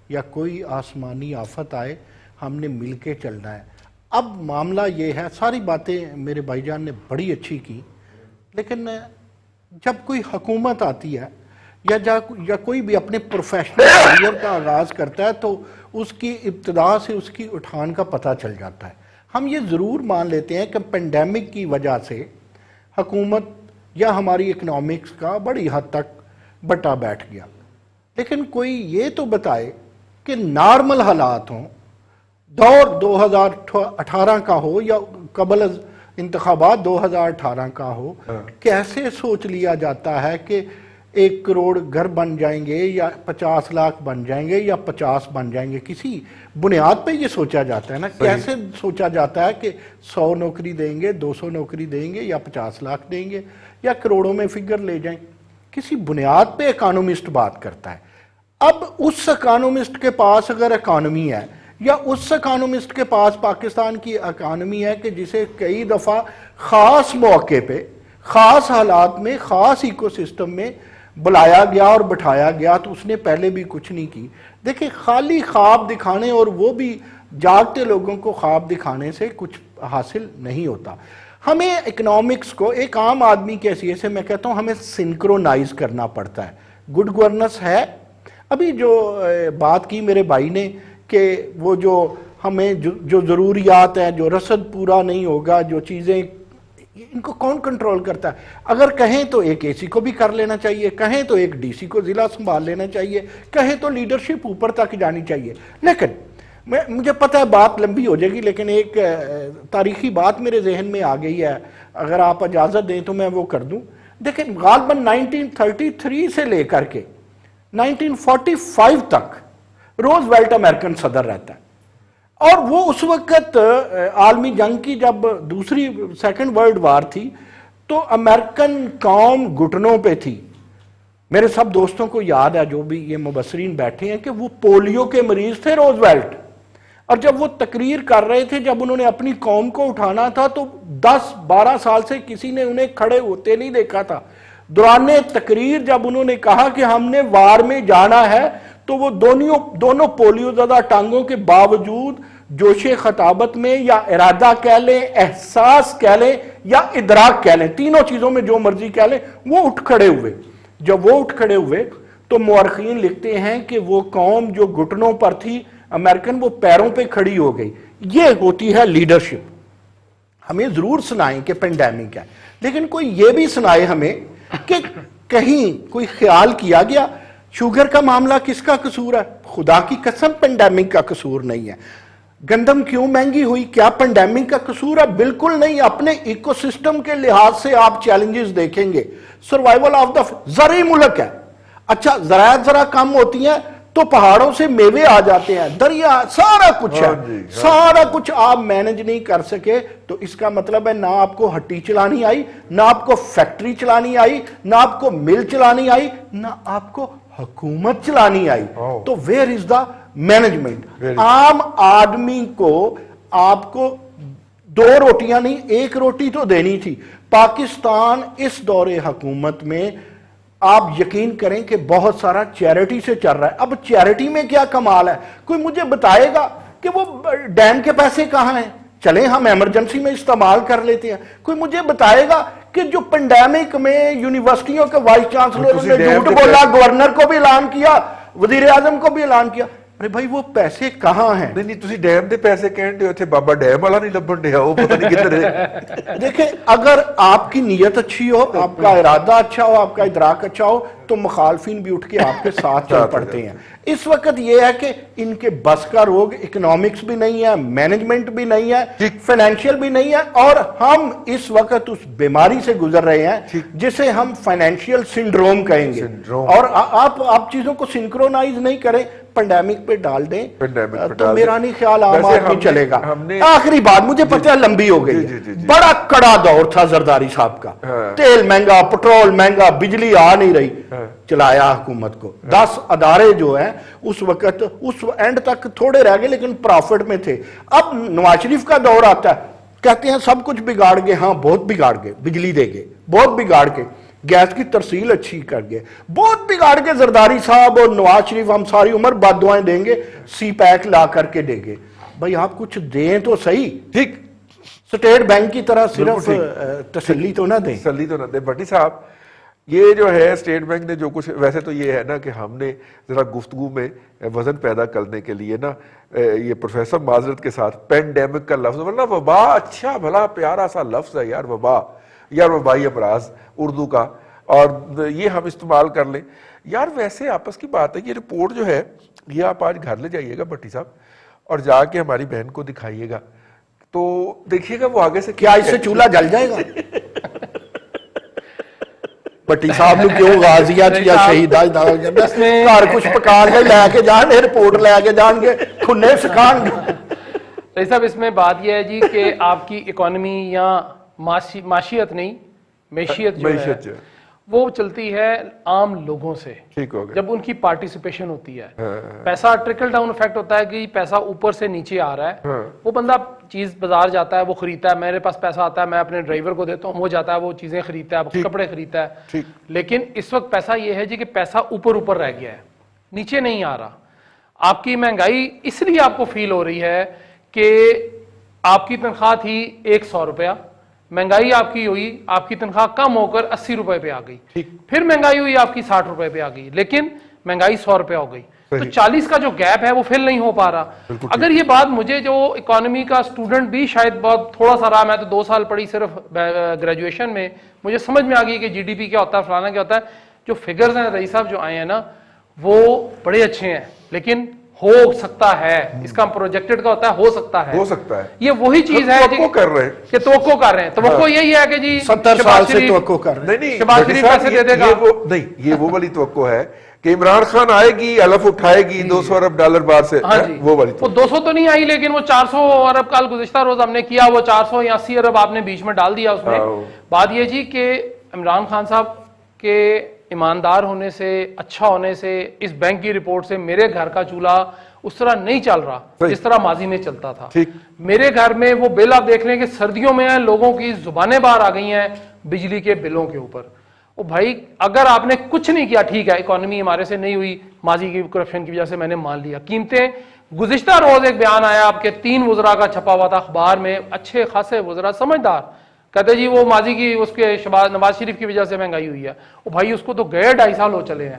یا کوئی آسمانی آفت آئے ہم نے مل کے چلنا ہے۔ اب معاملہ یہ ہے، ساری باتیں میرے بھائی جان نے بڑی اچھی کی، لیکن جب کوئی حکومت آتی ہے یا کوئی بھی اپنے پروفیشنل کیریئر کا آغاز کرتا ہے تو اس کی ابتدا سے اس کی اٹھان کا پتہ چل جاتا ہے۔ ہم یہ ضرور مان لیتے ہیں کہ پینڈیمک کی وجہ سے حکومت یا ہماری اکنامکس کا بڑی حد تک بٹا بیٹھ گیا، لیکن کوئی یہ تو بتائے کہ نارمل حالات ہوں، دور 2018 کا ہو یا قبل از انتخابات 2018 کا ہو، کیسے سوچ لیا جاتا ہے کہ 1 کروڑ گھر بن جائیں گے یا 50 لاکھ بن جائیں گے یا 50 بن جائیں گے؟ کسی بنیاد پہ یہ سوچا جاتا ہے نا، کیسے سوچا جاتا ہے کہ 100 نوکری دیں گے، 200 نوکری دیں گے یا 50 لاکھ دیں گے یا کروڑوں میں فگر لے جائیں؟ کسی بنیاد پہ اکانومسٹ بات کرتا ہے۔ اب اس اکانومسٹ کے پاس اگر اکانومی ہے یا اس اکانومسٹ کے پاس پاکستان کی اکانومی ہے کہ جسے کئی دفعہ خاص موقع پہ، خاص حالات میں، خاص ایکو سسٹم میں بلایا گیا اور بٹھایا گیا، تو اس نے پہلے بھی کچھ نہیں کی۔ دیکھیں، خالی خواب دکھانے اور وہ بھی جاگتے لوگوں کو خواب دکھانے سے کچھ حاصل نہیں ہوتا۔ ہمیں اکنامکس کو ایک عام آدمی کی حیثیت سے میں کہتا ہوں ہمیں سنکرونائز کرنا پڑتا ہے۔ گڈ گورننس ہے، ابھی جو بات کی میرے بھائی نے کہ وہ جو ہمیں جو ضروریات ہیں، جو رسد پورا نہیں ہوگا، جو چیزیں، ان کو کون کنٹرول کرتا ہے؟ اگر کہیں تو ایک اے سی کو بھی کر لینا چاہیے، کہیں تو ایک ڈی سی کو ضلع سنبھال لینا چاہیے، کہیں تو لیڈرشپ اوپر تک جانی چاہیے۔ لیکن مجھے پتہ ہے بات لمبی ہو جائے گی، لیکن ایک تاریخی بات میرے ذہن میں آ گئی ہے، اگر آپ اجازت دیں تو میں وہ کر دوں۔ دیکھیں، غالباً 1933 سے لے کر کے 1945 تک روز ویلٹ امریکن صدر رہتا ہے، اور وہ اس وقت عالمی جنگ کی جب دوسری سیکنڈ ورلڈ وار تھی تو امریکن قوم گھٹنوں پہ تھی۔ میرے سب دوستوں کو یاد ہے، جو بھی یہ مبصرین بیٹھے ہیں، کہ وہ پولیو کے مریض تھے روز ویلٹ، اور جب وہ تقریر کر رہے تھے، جب انہوں نے اپنی قوم کو اٹھانا تھا تو 10-12 سال سے کسی نے انہیں کھڑے ہوتے نہیں دیکھا تھا۔ دوران تقریر جب انہوں نے کہا کہ ہم نے وار میں جانا ہے تو وہ دونوں پولیو زدہ ٹانگوں کے باوجود جوش خطابت میں، یا ارادہ کہہ لیں، احساس کہہ لیں یا ادراک کہہ لیں، تینوں چیزوں میں جو مرضی کہہ لیں، وہ اٹھ کھڑے ہوئے۔ جب وہ اٹھ کھڑے ہوئے تو مورخین لکھتے ہیں کہ وہ قوم جو گھٹنوں پر تھی امریکن وہ پیروں پہ کھڑی ہو گئی. یہ ہوتی ہے لیڈرشپ. ہمیں ضرور سنائیں کہ پینڈیمک ہے, لیکن کوئی یہ بھی سنائے ہمیں کہ کہیں کوئی خیال کیا گیا شوگر کا معاملہ کس کا قصور ہے؟ خدا کی قسم پینڈیمک کا قصور نہیں ہے. گندم کیوں مہنگی ہوئی کیا پینڈیمک کا قصور ہے؟ بالکل نہیں. اپنے ایکو سسٹم کے لحاظ سے آپ چیلنجز دیکھیں گے. سروائیول آف دا زرعی ملک ہے. اچھا زراعت ذرا کم ہوتی ہیں تو پہاڑوں سے میوے آ جاتے ہیں, دریا, سارا کچھ ہے. سارا کچھ آپ مینج نہیں کر سکے تو اس کا مطلب ہے نہ آپ کو ہٹی چلانی آئی, نہ آپ کو فیکٹری چلانی آئی, نہ آپ کو مل چلانی آئی, نہ آپ کو حکومت چلانی آئی. تو ویئر از دا مینجمنٹ؟ عام آدمی کو آپ کو 2 روٹیاں نہیں 1 روٹی تو دینی تھی. پاکستان اس دور حکومت میں آپ یقین کریں کہ بہت سارا چیریٹی سے چل رہا ہے. اب چیریٹی میں کیا کمال ہے؟ کوئی مجھے بتائے گا کہ وہ ڈیم کے پیسے کہاں ہیں؟ چلیں ہم ایمرجنسی میں استعمال کر لیتے ہیں. کوئی مجھے بتائے گا کہ جو پینڈیمک میں یونیورسٹیوں کے وائس چانسلروں نے جھوٹ بولا, گورنر کو بھی اعلان کیا, وزیر اعظم کو بھی اعلان کیا, ارے بھائی وہ پیسے کہاں ہیں؟ نہیں تسی ڈیم دے پیسے کہندے ہو تھے, بابا ڈیم والا نہیں لبن ڈیا, وہ پتہ نہیں کدھر ہے. دیکھیں اگر آپ کی نیت اچھی ہو, آپ کا ارادہ اچھا ہو, آپ کا ادراک اچھا ہو تو مخالفین بھی اٹھ کے آپ کے ساتھ چل پڑتے ہیں. اس وقت یہ ہے کہ ان کے بس کا روگ اکنامکس بھی نہیں ہے, مینجمنٹ بھی نہیں ہے, فائنینشیل بھی نہیں ہے, اور ہم اس وقت اس بیماری سے گزر رہے ہیں جسے ہم فائنینشیل سنڈروم کہیں گے. اور آپ چیزوں کو سنکرونائز نہیں کریں, پینڈیمک پہ ڈال دیں تو میرا نہیں خیال عام آدمی چلے گا. آخری بات مجھے پتہ ہے لمبی ہو گئی, بڑا کڑا دور تھا زرداری صاحب کا, تیل مہنگا, پٹرول مہنگا, بجلی آ نہیں رہی, چلایا حکومت کو. 10 ادارے جو ہیں اس وقت اس اینڈ تک تھوڑے رہ گئے لیکن پرافٹ میں تھے. اب نواز شریف کا دور آتا ہے, کہتے ہیں سب کچھ بگاڑ گئے. ہاں بہت بگاڑ گئے, بجلی دے گئے بہت بگاڑ کے, گیس کی ترسیل اچھی کر گئے بہت بگاڑ کے. زرداری صاحب اور نواز شریف ہم ساری عمر بد دعائیں دیں گے, سی پیک لا کر کے دیں گے. بھائی آپ کچھ دیں تو صحیح, ٹھیک سٹیٹ بینک کی طرح صرف تسلی تو نہ دیں. تسلی تو نہ دیں. بھٹی صاحب یہ جو ہے اسٹیٹ بینک نے جو کچھ, ویسے تو یہ ہے نا کہ ہم نے ذرا گفتگو میں وزن پیدا کرنے کے لیے نا یہ پروفیسر معذرت کے ساتھ پینڈیمک کا لفظ, ورنہ وبا اچھا بھلا پیارا سا لفظ ہے یار, وبا یا وبائی امراض اردو کا, اور یہ ہم استعمال کر لیں یار. ویسے آپس کی بات ہے, یہ رپورٹ جو ہے یہ آپ آج گھر لے جائیے گا بھٹی صاحب, اور جا کے ہماری بہن کو دکھائیے گا تو دیکھیے گا وہ آگے سے کیا اس سے چولہا جل جائے گا. بھٹی صاحب نے کیوں غازیات یا شہیدات گھر کچھ پکا کے لے کے جان, رپورٹ لے کے جان گے, کھنے سکھان گے. رئیس صاحب اس میں بات یہ ہے جی کہ آپ کی اکانومی یا معیشت نہیں, معیشت جو ہے وہ چلتی ہے عام لوگوں سے, جب ان کی پارٹیسپیشن ہوتی ہے. پیسہ ٹرکل ڈاؤن ایفیکٹ ہوتا ہے کہ پیسہ اوپر سے نیچے آ رہا ہے. وہ بندہ چیز بازار جاتا ہے, وہ خریدتا ہے, میرے پاس پیسہ آتا ہے, میں اپنے ڈرائیور کو دیتا ہوں, وہ جاتا ہے, وہ چیزیں خریدتا ہے, کپڑے خریدتا ہے. لیکن اس وقت پیسہ یہ ہے جی کہ پیسہ اوپر رہ گیا ہے, نیچے نہیں آ رہا. آپ کی مہنگائی اس لیے آپ کو فیل ہو رہی ہے کہ آپ کی تنخواہ تھی 100 روپیہ, مہنگائی آپ کی ہوئی, آپ کی تنخواہ کم ہو کر 80 روپے پہ آ گئی, پھر مہنگائی ہوئی آپ کی 60 روپے پہ آ گئی, لیکن مہنگائی 100 روپے ہو گئی. تو 40 کا جو گیپ ہے وہ فل نہیں ہو پا رہا. اگر یہ بات مجھے جو اکانومی کا اسٹوڈنٹ بھی شاید بہت تھوڑا سا رہا, میں تو 2 سال پڑھی صرف گریجویشن میں, مجھے سمجھ میں آ گئی کہ جی ڈی پی کیا ہوتا ہے, فلانا کیا ہوتا ہے. جو فگرز ہیں رئیس صاحب جو آئے ہیں نا وہ بڑے اچھے ہیں, لیکن ہو سکتا ہے, اس کا پروجیکٹڈ کا ہوتا ہے ہو سکتا ہے. یہ وہی چیز ہے کہ توقع کر رہے ہیں. توقع یہی ہے کہ جی 70 سال سے توقع کر رہے ہیں, شہباز شریف پیسے دے دے گا. نہیں, یہ وہ والی توقع ہے کہ عمران خان آئے گی, الف اٹھائے گی $200 ارب باہر سے, وہ والی وہ 200 تو نہیں آئی, لیکن وہ 400 ارب کال گزشتہ روز ہم نے کیا, وہ 400 یا 80 ارب آپ نے بیچ میں ڈال دیا اس میں. بات یہ جی کہ عمران خان صاحب کے ایماندار ہونے سے, اچھا ہونے سے, اس بینک کی رپورٹ سے میرے گھر کا چولہا اس طرح نہیں چل رہا جس طرح ماضی میں چلتا تھا. میرے گھر میں وہ بل آپ دیکھ لیں کہ سردیوں میں لوگوں کی زبانیں باہر آ گئی ہیں بجلی کے بلوں کے اوپر. وہ بھائی اگر آپ نے کچھ نہیں کیا, ٹھیک ہے اکانومی ہمارے سے نہیں ہوئی, ماضی کی کرپشن کی وجہ سے میں نے مان لیا. قیمتیں, گزشتہ روز ایک بیان آیا آپ کے 3 وزراء کا چھپا ہوا تھا اخبار میں, اچھے خاصے وزراء سمجھدار, کہتے جی وہ ماضی کی اس کے نواز شریف کی وجہ سے مہنگائی ہوئی ہے. وہ بھائی اس کو تو گئے 2.5 سال ہو چلے ہیں,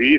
20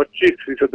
25%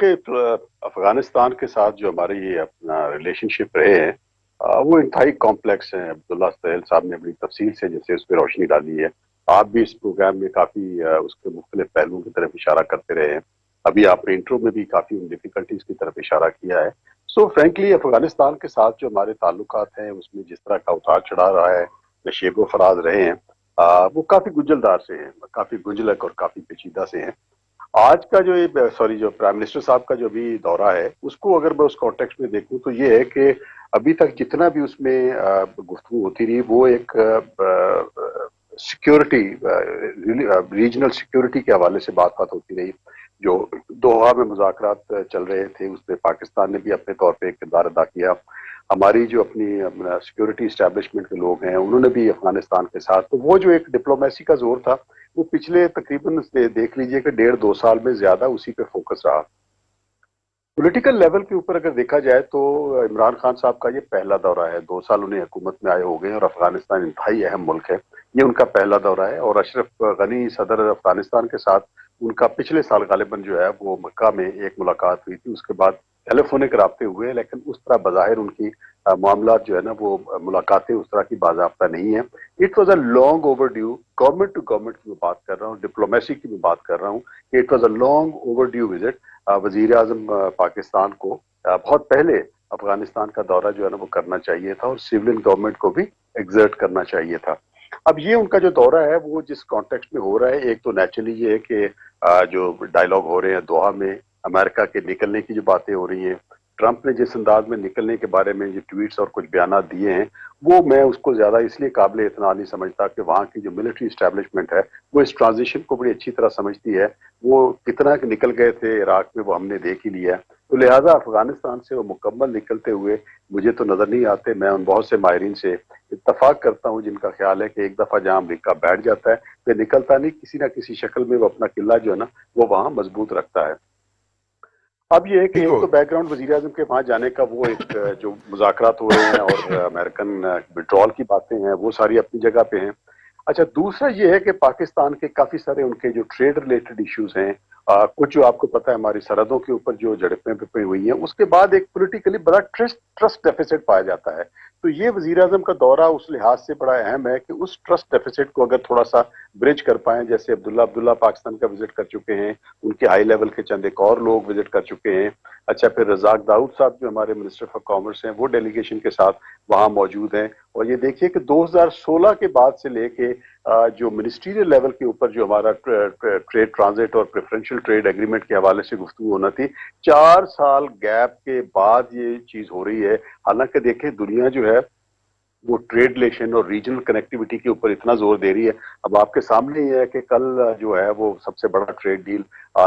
دیکھیں افغانستان کے ساتھ جو ہمارے یہ اپنا ریلیشن شپ رہے ہیں وہ انتہائی کمپلیکس ہیں. عبداللہ سہیل صاحب نے بڑی تفصیل سے جیسے اس پہ روشنی ڈالی ہے. آپ بھی اس پروگرام میں کافی اس کے مختلف پہلوؤں کی طرف اشارہ کرتے رہے ہیں. ابھی آپ نے انٹرو میں بھی کافی ان ڈیفیکلٹیز کی طرف اشارہ کیا ہے. سو فرینکلی افغانستان کے ساتھ جو ہمارے تعلقات ہیں اس میں جس طرح کا اتار چڑھا رہا ہے، نشیب و فراز رہے ہیں، وہ کافی گنجلدار سے ہیں، کافی گنجلک اور کافی پیچیدہ سے ہیں. آج کا جو جو پرائم منسٹر صاحب کا جو بھی دورہ ہے اس کو اگر میں اس کانٹیکسٹ میں دیکھوں تو یہ ہے کہ ابھی تک جتنا بھی اس میں گفتگو ہوتی رہی وہ ایک سیکیورٹی، ریجنل سیکیورٹی کے حوالے سے بات ہوتی رہی. جو دوحہ میں مذاکرات چل رہے تھے اس میں پاکستان نے بھی اپنے طور پہ ایک کردار ادا کیا. ہماری جو اپنی سیکیورٹی اسٹیبلشمنٹ کے لوگ ہیں انہوں نے بھی افغانستان کے ساتھ، تو وہ جو ایک ڈپلومیسی کا زور تھا وہ پچھلے تقریباً دیکھ لیجئے کہ 1.5-2 سال میں زیادہ اسی پہ فوکس رہا. پولیٹیکل لیول کے اوپر اگر دیکھا جائے تو عمران خان صاحب کا یہ پہلا دورہ ہے. 2 سال انہیں حکومت میں آئے ہو گئے اور افغانستان انتہائی اہم ملک ہے، یہ ان کا پہلا دورہ ہے. اور اشرف غنی صدر افغانستان کے ساتھ ان کا پچھلے سال غالباً جو ہے وہ مکہ میں ایک ملاقات ہوئی تھی، اس کے بعد ٹیلی فونک رابطے ہوئے، لیکن اس طرح بظاہر ان کی معاملات جو ہے نا وہ ملاقاتیں اس طرح کی باضابطہ نہیں ہیں. It was a long overdue, government to government کی میں بات کر رہا ہوں، ڈپلومیسی کی میں بات کر رہا ہوں کہ it was a long over due visit. وزیر اعظم پاکستان کو بہت پہلے افغانستان کا دورہ جو ہے نا وہ کرنا چاہیے تھا اور سیولین گورنمنٹ کو بھی ایگزرٹ کرنا چاہیے تھا. اب یہ ان کا جو دورہ ہے وہ جس کانٹیکسٹ میں ہو رہا ہے، ایک تو نیچرلی یہ ہے کہ جو ڈائلاگ ہو رہے ہیں دوحہ میں، امریکہ کے نکلنے کی جو باتیں ہو رہی ہیں، ٹرمپ نے جس انداز میں نکلنے کے بارے میں جو ٹویٹس اور کچھ بیانات دیے ہیں وہ میں اس کو زیادہ اس لیے قابل اعتنا نہیں سمجھتا کہ وہاں کی جو ملٹری اسٹیبلشمنٹ ہے وہ اس ٹرانزیشن کو بڑی اچھی طرح سمجھتی ہے. وہ کتنا نکل گئے تھے عراق میں وہ ہم نے دیکھ ہی لیا ہے. تو لہٰذا افغانستان سے وہ مکمل نکلتے ہوئے مجھے تو نظر نہیں آتے. میں ان بہت سے ماہرین سے اتفاق کرتا ہوں جن کا خیال ہے کہ ایک دفعہ جہاں امریکہ بیٹھ جاتا ہے تو نکلتا نہیں، کسی نہ کسی شکل میں وہ اپنا قلعہ جو ہے نا وہ وہاں مضبوط رکھتا ہے. اب یہ ہے کہ ایک تو بیک گراؤنڈ وزیر اعظم کے وہاں جانے کا وہ ایک جو مذاکرات ہو رہے ہیں اور امریکن وڈرال کی باتیں ہیں وہ ساری اپنی جگہ پہ ہیں. اچھا، دوسرا یہ ہے کہ پاکستان کے کافی سارے ان کے جو ٹریڈ ریلیٹڈ ایشوز ہیں، کچھ جو آپ کو پتہ ہے ہماری سرحدوں کے اوپر جو جھڑپیں پہ ہوئی ہیں، اس کے بعد ایک پولیٹیکلی بڑا ٹرسٹ ڈیفیسٹ پایا جاتا ہے. تو یہ وزیر اعظم کا دورہ اس لحاظ سے بڑا اہم ہے کہ اس ٹرسٹ ڈیفیسٹ کو اگر تھوڑا سا برج کر پائیں، جیسے عبداللہ پاکستان کا وزٹ کر چکے ہیں، ان کے ہائی لیول کے چند ایک اور لوگ وزٹ کر چکے ہیں. اچھا، پھر رزاق داؤد صاحب جو ہمارے منسٹر فار کامرس ہیں وہ ڈیلیگیشن کے ساتھ وہاں موجود ہیں. اور یہ دیکھیے کہ 2016 کے بعد سے لے کے جو منسٹریل لیول کے اوپر جو ہمارا ٹریڈ ٹرانزٹ اور پریفرنشل ٹریڈ ایگریمنٹ کے حوالے سے گفتگو ہونا تھی، 4 سال گیپ کے بعد یہ چیز ہو رہی ہے. حالانکہ دیکھیں دنیا جو ہے وہ ٹریڈ ریلیشن اور ریجنل کنیکٹیوٹی کے اوپر اتنا زور دے رہی ہے. اب آپ کے سامنے یہ ہے کہ کل جو ہے وہ سب سے بڑا ٹریڈ ڈیل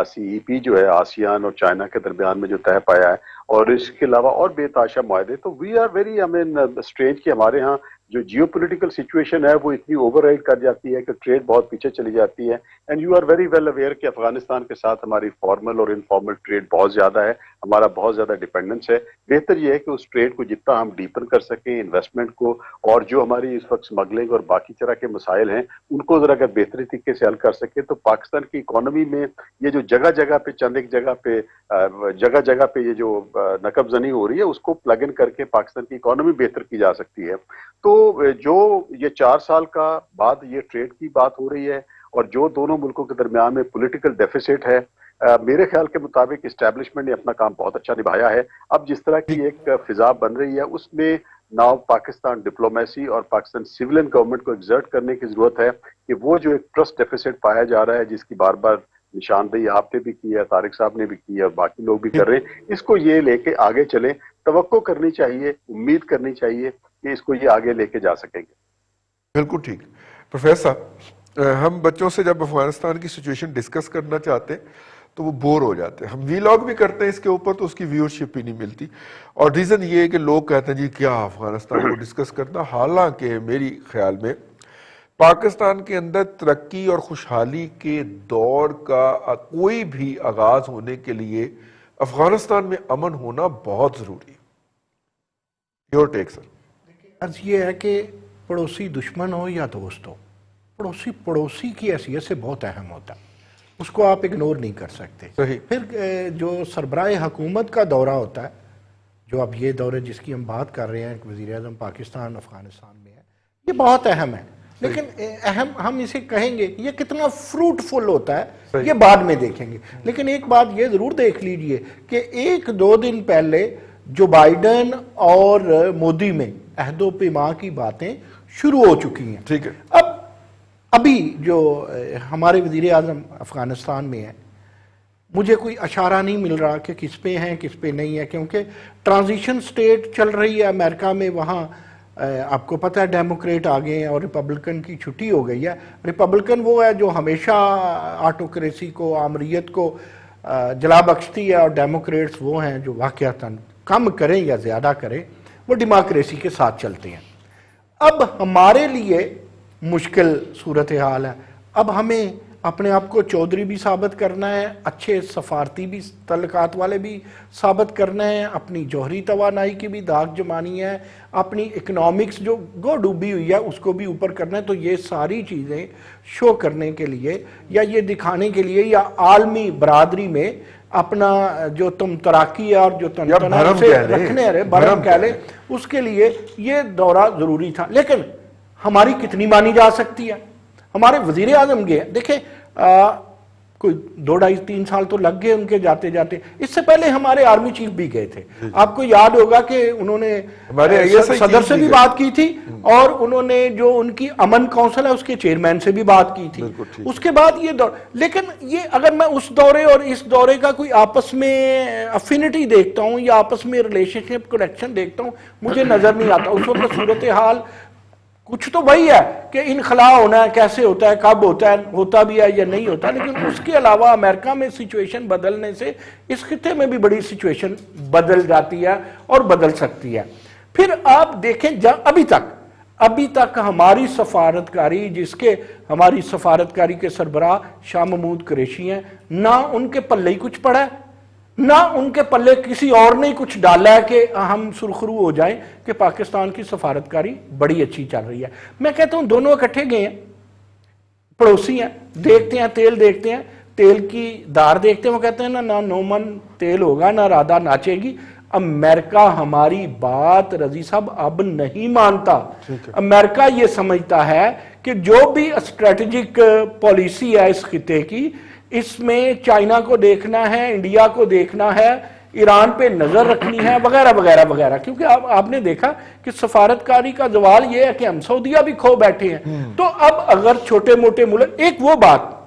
CEP جو ہے آسیان اور چائنا کے درمیان میں جو طے پایا ہے، اور اس کے علاوہ اور بے تحاشا معاہدے. تو وی آر ویری اسٹرینج کہ ہمارے ہاں جو جیو پولیٹیکل سچویشن ہے وہ اتنی اوور رائڈ کر جاتی ہے کہ ٹریڈ بہت پیچھے چلی جاتی ہے. And you are very well aware کہ افغانستان کے ساتھ ہماری فارمل اور انفارمل ٹریڈ بہت زیادہ ہے، ہمارا بہت زیادہ ڈیپینڈنس ہے. بہتر یہ ہے کہ اس ٹریڈ کو جتنا ہم ڈیپن کر سکیں، انویسٹمنٹ کو، اور جو ہماری اس وقت اسمگلنگ اور باقی طرح کے مسائل ہیں ان کو ذرا اگر بہتری طریقے سے حل کر سکیں تو پاکستان کی اکانومی میں یہ جو جگہ جگہ پہ چند ایک جگہ پہ یہ جو نقب زنی ہو رہی ہے اس کو پلگ ان کر کے پاکستان کی اکانومی بہتر کی جا سکتی ہے. تو جو یہ 4 سال کا بعد یہ ٹریڈ کی بات ہو رہی ہے اور جو دونوں ملکوں کے درمیان میں پولیٹیکل ڈیفیسٹ ہے، میرے خیال کے مطابق اسٹیبلشمنٹ نے اپنا کام بہت اچھا نبھایا ہے. اب جس طرح کی ایک فضا بن رہی ہے اس میں ناؤ پاکستان ڈپلومیسی اور پاکستان سیولین گورنمنٹ کو ایگزرٹ کرنے کی ضرورت ہے کہ وہ جو ایک ٹرسٹ ڈیفیسٹ پایا جا رہا ہے جس کی بار بار نشاندہی آپ نے بھی کی ہے، طارق صاحب نے بھی کی ہے اور باقی لوگ بھی کر رہے ہیں، اس کو یہ لے کے آگے چلیں. توقع کرنی چاہیے، امید کرنی چاہیے کہ اس کو یہ آگے لے کے جا سکیں گے. بالکل ٹھیک. پروفیسر، ہم بچوں سے جب افغانستان کی سچویشن ڈسکس کرنا چاہتے ہیں تو وہ بور ہو جاتے ہیں. ہم ویلاگ بھی کرتے ہیں اس کے اوپر تو اس کی ویورشپ ہی نہیں ملتی، اور ریزن یہ ہے کہ لوگ کہتے ہیں جی کیا افغانستان کو ڈسکس کرنا. حالانکہ میری خیال میں پاکستان کے اندر ترقی اور خوشحالی کے دور کا کوئی بھی آغاز ہونے کے لیے افغانستان میں امن ہونا بہت ضروری ہے. یور ٹیک سر. عرض یہ ہے کہ پڑوسی دشمن ہو یا دوست ہو، پڑوسی کی حیثیت سے بہت اہم ہوتا ہے. اس کو آپ اگنور نہیں کر سکتے. پھر جو سربراہ حکومت کا دورہ ہوتا ہے، جو اب یہ دورے جس کی ہم بات کر رہے ہیں، وزیر اعظم پاکستان افغانستان میں ہے، یہ بہت اہم ہے. لیکن ہم اسے کہیں گے یہ کتنا فروٹفل ہوتا ہے یہ بعد میں دیکھیں گے. لیکن ایک بات یہ ضرور دیکھ لیجئے کہ 1-2 دن پہلے جو بائیڈن اور مودی میں عہد و پیمان کی باتیں شروع ہو چکی ہیں. ٹھیک ہے. ابھی جو ہمارے وزیر اعظم افغانستان میں ہے، مجھے کوئی اشارہ نہیں مل رہا کہ کس پہ ہیں کس پہ نہیں ہے، کیونکہ ٹرانزیشن سٹیٹ چل رہی ہے امریکہ میں. وہاں آپ کو پتہ ہے ڈیموکریٹ آ گئے ہیں اور ریپبلکن کی چھٹی ہو گئی ہے. ریپبلکن وہ ہے جو ہمیشہ آٹوکریسی کو، آمریت کو جلا بخشتی ہے، اور ڈیموکریٹس وہ ہیں جو واقعتاً کم کریں یا زیادہ کریں وہ ڈیموکریسی کے ساتھ چلتے ہیں. اب ہمارے لیے مشکل صورتحال ہے. اب ہمیں اپنے آپ کو چودھری بھی ثابت کرنا ہے، اچھے سفارتی بھی تعلقات والے بھی ثابت کرنا ہے، اپنی جوہری توانائی کی بھی داغ جمانی ہے، اپنی اکنامکس جو گو ڈوبی ہوئی ہے اس کو بھی اوپر کرنا ہے. تو یہ ساری چیزیں شو کرنے کے لیے یا یہ دکھانے کے لیے یا عالمی برادری میں اپنا جو تم تراکی اور جو تنتنا سے رکھنے رہے برہم کہہ لے، اس کے لیے یہ دورہ ضروری تھا. لیکن ہماری کتنی مانی جا سکتی ہے؟ ہمارے وزیر اعظم گئے، دیکھیں کوئی 2-2.5-3 سال تو لگ گئے ان کے جاتے جاتے. اس سے پہلے ہمارے آرمی چیف بھی گئے تھے. آپ کو یاد ہوگا کہ انہوں نے صدر سے بھی بات کی تھی اور انہوں نے جو ان کی امن کونسل ہے اس کے چیئرمین سے بھی بات کی تھی. اس کے بعد یہ دور، لیکن یہ اگر میں اس دورے اور اس دورے کا کوئی آپس میں افینٹی دیکھتا ہوں یا آپس میں ریلیشن شپ کنیکشن دیکھتا ہوں، مجھے نظر نہیں آتا. اس وقت صورتحال کچھ تو وہی ہے کہ انخلاء ہونا ہے، کیسے ہوتا ہے، کب ہوتا ہے، ہوتا بھی ہے یا نہیں ہوتا. لیکن اس کے علاوہ امریکہ میں سچویشن بدلنے سے اس خطے میں بھی بڑی سچویشن بدل جاتی ہے اور بدل سکتی ہے. پھر آپ دیکھیں ابھی تک ہماری سفارتکاری، جس کے ہماری سفارتکاری کے سربراہ شاہ محمود قریشی ہیں، نہ ان کے پلے ہی کچھ پڑا ہے، نہ ان کے پلے کسی اور نے کچھ ڈالا ہے کہ ہم سرخرو ہو جائیں کہ پاکستان کی سفارتکاری بڑی اچھی چل رہی ہے. میں کہتا ہوں دونوں اکٹھے گئے ہیں، پڑوسی ہیں، دیکھتے ہیں تیل، دیکھتے ہیں تیل کی دار دیکھتے ہیں. وہ کہتے ہیں نہ نومن تیل ہوگا نہ رادہ ناچے گی. امریکہ ہماری بات رضی صاحب اب نہیں مانتا. امریکہ یہ سمجھتا ہے کہ جو بھی اسٹریٹجک پالیسی ہے اس خطے کی، اس میں چائنا کو دیکھنا ہے، انڈیا کو دیکھنا ہے، ایران پہ نظر رکھنی ہے، وغیرہ وغیرہ وغیرہ. کیونکہ آپ نے دیکھا کہ سفارتکاری کا زوال یہ ہے کہ ہم سعودیہ بھی کھو بیٹھے ہیں. تو اب اگر چھوٹے موٹے ملک، ایک وہ بات،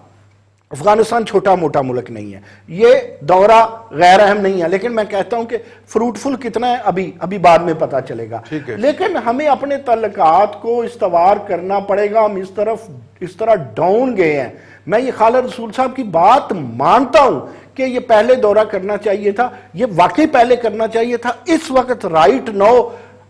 افغانستان چھوٹا موٹا ملک نہیں ہے، یہ دورہ غیر اہم نہیں ہے، لیکن میں کہتا ہوں کہ فروٹفل کتنا ہے ابھی بعد میں پتا چلے گا. لیکن ہمیں اپنے تعلقات کو استوار کرنا پڑے گا. ہم اس طرح ڈاؤن گئے ہیں. میں یہ خالد رسول صاحب کی بات مانتا ہوں کہ یہ پہلے دورہ کرنا چاہیے تھا، یہ واقعی پہلے کرنا چاہیے تھا. اس وقت رائٹ نو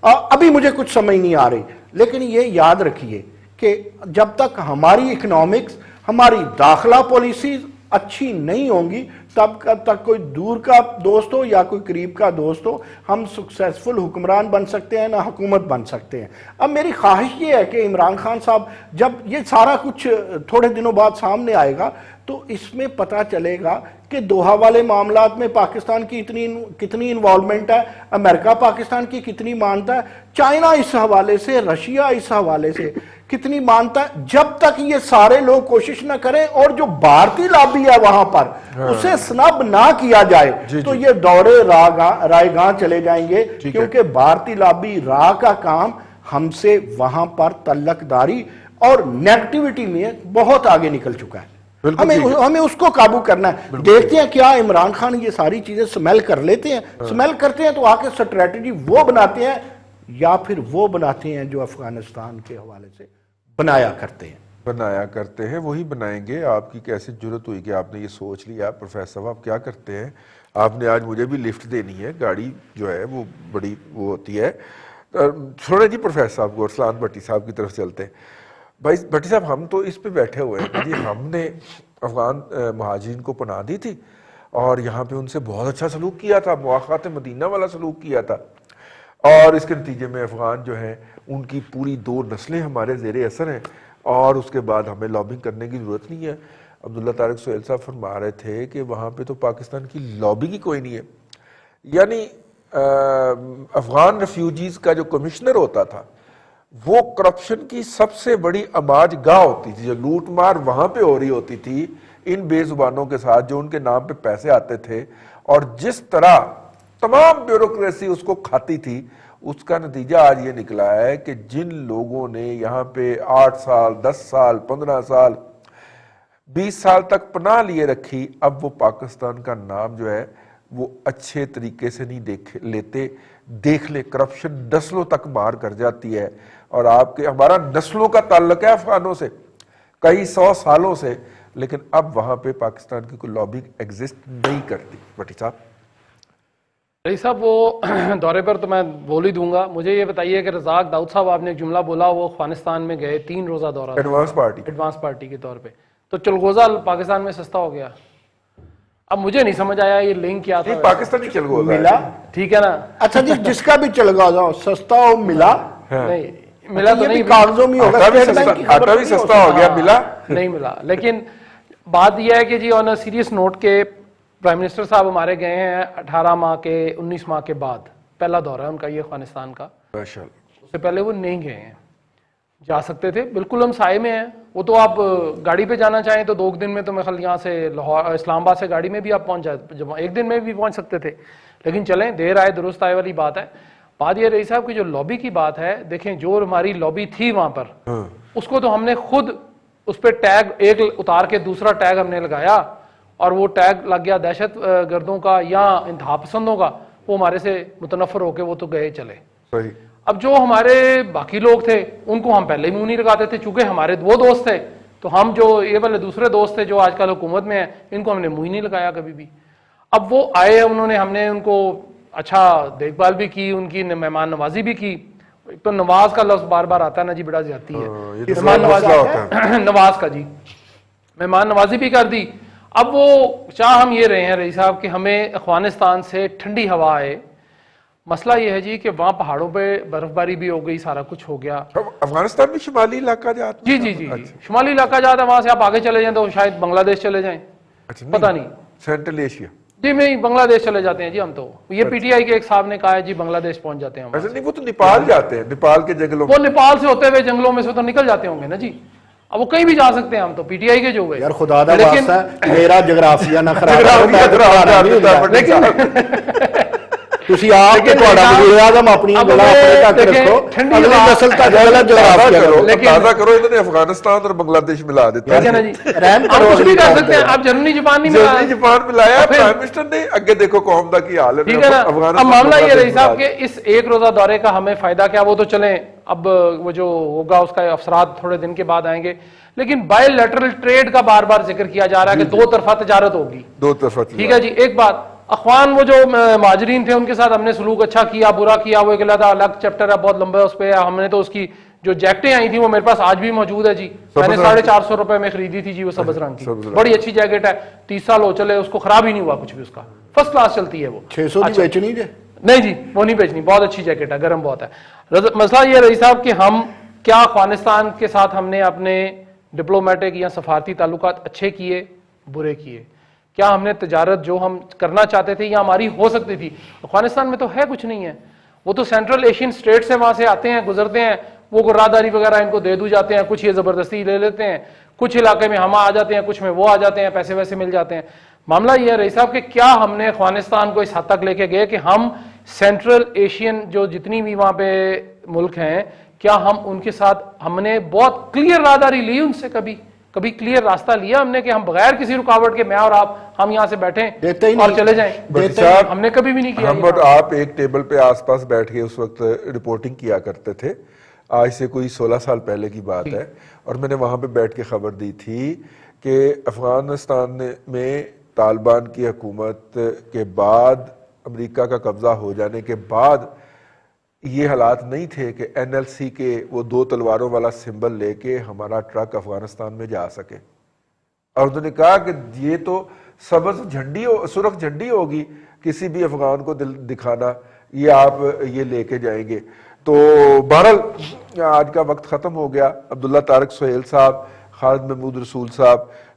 ابھی مجھے کچھ سمجھ نہیں آ رہی. لیکن یہ یاد رکھیے کہ جب تک ہماری اکنامکس، ہماری داخلہ پالیسیز اچھی نہیں ہوں گی، تب تک کوئی دور کا دوست ہو یا کوئی قریب کا دوست ہو، ہم سکسیسفل حکمران بن سکتے ہیں نہ حکومت بن سکتے ہیں. اب میری خواہش یہ ہے کہ عمران خان صاحب جب یہ سارا کچھ تھوڑے دنوں بعد سامنے آئے گا تو اس میں پتہ چلے گا کہ دوحہ والے معاملات میں پاکستان کی کتنی انوالومنٹ ہے، امریکہ پاکستان کی کتنی مانتا ہے، چائنا اس حوالے سے، رشیا اس حوالے سے کتنی مانتا ہے. جب تک یہ سارے لوگ کوشش نہ کریں اور جو بھارتی لابی ہے وہاں پر اسے سنب نہ کیا جائے تو یہ دورے رائے گاں چلے جائیں گے. کیونکہ بھارتی لابی راہ کا کام ہم سے وہاں پر تعلق داری اور نیگٹیوٹی میں بہت آگے نکل چکا ہے. ہمیں اس کو قابو کرنا ہے. دیکھتے ہیں کیا عمران خان یہ ساری چیزیں سمیل کر لیتے ہیں. سمیل کرتے ہیں تو آ کے سٹریٹجی وہ بناتے ہیں یا پھر وہ بناتے ہیں جو افغانستان کے حوالے سے بنایا کرتے ہیں وہی بنائیں گے. آپ کی کیسے جرت ہوئی کہ آپ نے یہ سوچ لیا؟ پروفیسر صاحب آپ کیا کرتے ہیں؟ آپ نے آج مجھے بھی لفٹ دینی ہے، گاڑی جو ہے وہ بڑی وہ ہوتی ہے. چھوڑیں جی پروفیسر صاحب کو، ارسلان بھٹی صاحب کی طرف چلتے ہیں. بھائی بھٹی صاحب ہم تو اس پہ بیٹھے ہوئے ہیں جی، ہم نے افغان مہاجرین کو پناہ دی تھی اور یہاں پہ ان سے بہت اچھا سلوک کیا تھا، مواخات مدینہ والا سلوک کیا تھا، اور اس کے نتیجے میں افغان جو ہیں ان کی پوری 2 نسلیں ہمارے زیر اثر ہیں، اور اس کے بعد ہمیں لابنگ کرنے کی ضرورت نہیں ہے. عبداللہ طارق سہیل صاحب فرما رہے تھے کہ وہاں پہ تو پاکستان کی لابی کی کوئی نہیں ہے. یعنی افغان ریفیوجیز کا جو کمشنر ہوتا تھا وہ کرپشن کی سب سے بڑی اماج گاہ ہوتی تھی. جو لوٹ مار وہاں پہ ہو رہی ہوتی تھی ان بے زبانوں کے ساتھ جو ان کے نام پہ پیسے آتے تھے اور جس طرح تمام بیوروکریسی اس کو کھاتی تھی, اس کا نتیجہ آج یہ نکلا ہے کہ جن لوگوں نے یہاں پہ 8 سال 10 سال 15 سال 20 سال تک پناہ لیے رکھی, اب وہ پاکستان کا نام جو ہے وہ اچھے طریقے سے نہیں لیتے. دیکھ لیں کرپشن نسلوں تک مار کر جاتی ہے. اور آپ کے ہمارا نسلوں کا تعلق ہے افغانوں سے, کئی 100 سالوں سے, لیکن اب وہاں پہ پاکستان کی کوئی لابی ایگزسٹ نہیں کرتی. بھٹی صاحب رئیس صاحب وہ دورے پر تو میں بول ہی دوں گا. مجھے یہ بتائیے کہ رزاق داؤد صاحب آپ نے ایک جملہ بولا, وہ افغانستان میں گئے 3 روزہ دورہ ایڈوانس پارٹی کے طور پہ, تو چلغوزہ پاکستان میں سستا ہو گیا. اب مجھے نہیں سمجھ آیا یہ لنک کیا تھا. پاکستانی چلغوزہ ملا, ٹھیک ہے نا. اچھا جی جس کا بھی چلغوزہ سستا ہو ملا, نہیں ملا تو نہیں, کاغذوں میں ہوگا, آٹا بھی سستا ہو گیا, ملا نہیں ملا. لیکن بات یہ ہے کہ جی آن اے سیریس نوٹ کے پرائم منسٹر صاحب ہمارے گئے ہیں 18 ماہ کے 19 ماہ کے بعد, پہلا دورہ ہے ان کا یہ افغانستان کا. اس سے پہلے وہ نہیں گئے ہیں, جا سکتے تھے, بالکل ہم سائے میں ہیں. وہ تو آپ گاڑی پہ جانا چاہیں تو 2 دن میں تو میرے خیال یہاں سے لاہور اسلام آباد سے گاڑی میں بھی آپ پہنچ جاتے, 1 دن میں بھی پہنچ سکتے تھے. لیکن چلیں دیر آئے درست آئے والی بات ہے. بات یہ رہی صاحب کی جو لابی کی بات ہے, دیکھیں جو ہماری لابی تھی وہاں پر, اس کو تو ہم نے خود اس پہ ٹیگ ایک اتار کے دوسرا ٹیگ ہم نے لگایا, اور وہ ٹیگ لگ گیا دہشت گردوں کا یا انتہا پسندوں کا. وہ ہمارے سے متنفر ہو کے وہ تو گئے چلے. اب جو ہمارے باقی لوگ تھے ان کو ہم پہلے ہی منہ نہیں لگاتے تھے, چونکہ ہمارے وہ دوست تھے, تو ہم جو یہ والے دوسرے دوست تھے جو آج کل حکومت میں ہیں ان کو ہم نے منہ ہی نہیں لگایا کبھی بھی. اب وہ آئے, انہوں نے, ہم نے ان کو اچھا دیکھ بھال بھی کی, ان کی مہمان نوازی بھی کی. ایک تو نواز کا لفظ بار بار آتا ہے نا جی, بڑا زیادتی ہے مہمان نوازی, نواز کا جی, مہمان نوازی بھی کر دی. اب وہ چاہ ہم یہ رہے ہیں رئیس صاحب کہ ہمیں افغانستان سے ٹھنڈی ہوا آئے. مسئلہ یہ ہے جی کہ وہاں پہاڑوں پہ برف باری بھی ہو گئی, سارا کچھ ہو گیا. افغانستان میں شمالی علاقہ جاتا جی جی جی شمالی علاقہ جاتا ہے, وہاں سے آپ آگے چلے جائیں تو شاید بنگلہ دیش چلے جائیں, پتہ نہیں, سینٹرل ایشیا. جی میں بنگلہ دیش چلے جاتے ہیں جی ہم تو. یہ پی ٹی آئی کے ایک صاحب نے کہا ہے جی بنگلہ دیش پہنچ جاتے ہیں ہم. نہیں وہ تو نیپال جاتے ہیں, نیپال کے جنگلوں, وہ نیپال سے ہوتے ہوئے جنگلوں میں سے تو نکل جاتے ہوں گے نا جی. اب وہ کہیں بھی جا سکتے ہیں, ہم تو پی ٹی آئی کے جو ہوئے. یار خدا دا واسطہ میرا جغرافیہ نہ خراب لیکن تسی آپ کے تھوڑا وزیر اعظم اپنی گلا اپنے تک رکھو, اگلی نسل تک غلط جغرافیہ کرو, تازہ کرو. انہوں نے افغانستان اور بنگلہ دیش ملا دیتا ہے نا جی. رحم آپ کچھ بھی کر سکتے ہیں, آپ جرمنی جاپان نہیں ملا, جرمنی جاپان ملایا پرائم منسٹر نے. اگے دیکھو قوم دا کی حال ہے, ٹھیک ہے نا. اب معاملہ یہ رہی صاحب کہ اس 1 روزہ دورے کا ہمیں فائدہ کیا, وہ تو چلیں اب وہ جو ہوگا اس کا افسرات تھوڑے دن کے بعد آئیں گے. لیکن بائی لیٹرل ٹریڈ کا بار بار ذکر کیا جا رہا ہے کہ 2 طرفہ تجارت ہوگی. 2 طرفہ, ٹھیک ہے جی. ایک بات, اخوان وہ جو مہاجرین تھے ان کے ساتھ ہم نے سلوک اچھا کیا برا کیا, وہ ایک الگ چیپٹر ہے, بہت لمبا اس پہ. ہم نے تو اس کی جو جیکٹیں آئی تھی وہ میرے پاس آج بھی موجود ہے جی, میں نے 450 روپے میں خریدی تھی جی, وہ سبز رنگ کی, بڑی اچھی جیکٹ ہے, 30 سال ہو چلے, اس کو خراب ہی نہیں ہوا کچھ بھی, اس کا فرسٹ کلاس چلتی ہے وہ. 600 کی بیچنی ہے نہیں جی, وہ نہیں بیچنی, بہت اچھی جیکٹ ہے, گرم بہت ہے. مسئلہ یہ رہی صاحب کہ ہم کیا افغانستان کے ساتھ ہم نے اپنے ڈپلومیٹک یا سفارتی تعلقات اچھے کیے برے کیے, کیا ہم نے تجارت جو ہم کرنا چاہتے تھے یا ہماری ہو سکتی تھی. افغانستان میں تو ہے کچھ نہیں ہے, وہ تو سینٹرل ایشین سٹیٹ سے وہاں سے آتے ہیں گزرتے ہیں, وہ راہداری وغیرہ ان کو دے دو جاتے ہیں, کچھ یہ زبردستی لے لیتے ہیں, کچھ علاقے میں ہم آ جاتے ہیں, کچھ میں وہ آ جاتے ہیں, پیسے ویسے مل جاتے ہیں. معاملہ یہ ہے رئیس صاحب کہ کیا ہم نے افغانستان کو اس حد تک لے کے گئے کہ ہم سینٹرل ایشین جو جتنی بھی وہاں پہ ملک ہیں, کیا ہم ان کے ساتھ ہم نے بہت کلیئر راہداری لی ان سے, کبھی کلیئر راستہ لیا ہم نے کہ ہم بغیر کسی رکاوٹ کے میں اور آپ ہم یہاں سے بیٹھیں اور چلے جائیں؟ ہم نے کبھی بھی نہیں کیا. ہم اور آپ ایک ٹیبل پہ آس پاس بیٹھ کے اس وقت رپورٹنگ کیا کرتے تھے, آج سے کوئی 16 سال پہلے کی بات ہے, اور میں نے وہاں پہ بیٹھ کے خبر دی تھی کہ افغانستان میں طالبان کی حکومت کے بعد, امریکہ کا قبضہ ہو جانے کے بعد یہ حالات نہیں تھے کہ این ایل سی کے وہ 2 تلواروں والا سمبل لے کے ہمارا ٹرک افغانستان میں جا سکے. اور انہوں نے کہا کہ یہ تو سبز جھنڈی سرخ جھنڈی ہوگی کسی بھی افغان کو دکھانا, یہ آپ یہ لے کے جائیں گے. تو بہرحال آج کا وقت ختم ہو گیا. عبداللہ طارق سہیل صاحب, خالد محمود رسول صاحب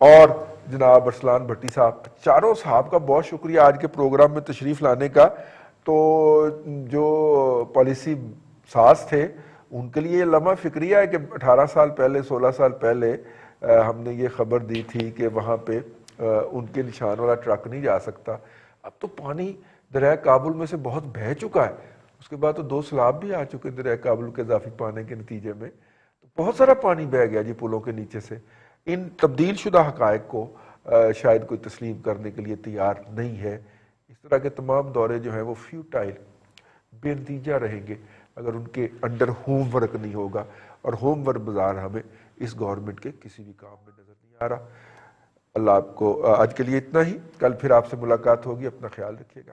اور جناب ارسلان بھٹی صاحب، چاروں صاحب کا بہت شکریہ آج کے پروگرام میں تشریف لانے کا۔ تو جو پالیسی ساز تھے ان کے لیے لمحہ فکریہ ہے کہ 18 سال پہلے 16 سال پہلے ہم نے یہ خبر دی تھی کہ وہاں پہ ان کے نشان والا ٹرک نہیں جا سکتا۔ اب تو پانی دریائے کابل میں سے بہت بہہ چکا ہے، اس کے بعد تو 2 سیلاب بھی آ چکے دریائے کابل کے اضافی پانی کے نتیجے میں، تو بہت سارا پانی بہہ گیا جی پلوں کے نیچے سے۔ ان تبدیل شدہ حقائق کو شاید کوئی تسلیم کرنے کے لیے تیار نہیں ہے۔ اس طرح کے تمام دورے جو ہیں وہ فیوٹائل، بے نتیجہ رہیں گے اگر ان کے انڈر ہوم ورک نہیں ہوگا، اور ہوم ورک بازار ہمیں اس گورنمنٹ کے کسی بھی کام میں نظر نہیں آ رہا۔ اللہ آپ کو آج کے لیے اتنا ہی، کل پھر آپ سے ملاقات ہوگی، اپنا خیال رکھیے گا۔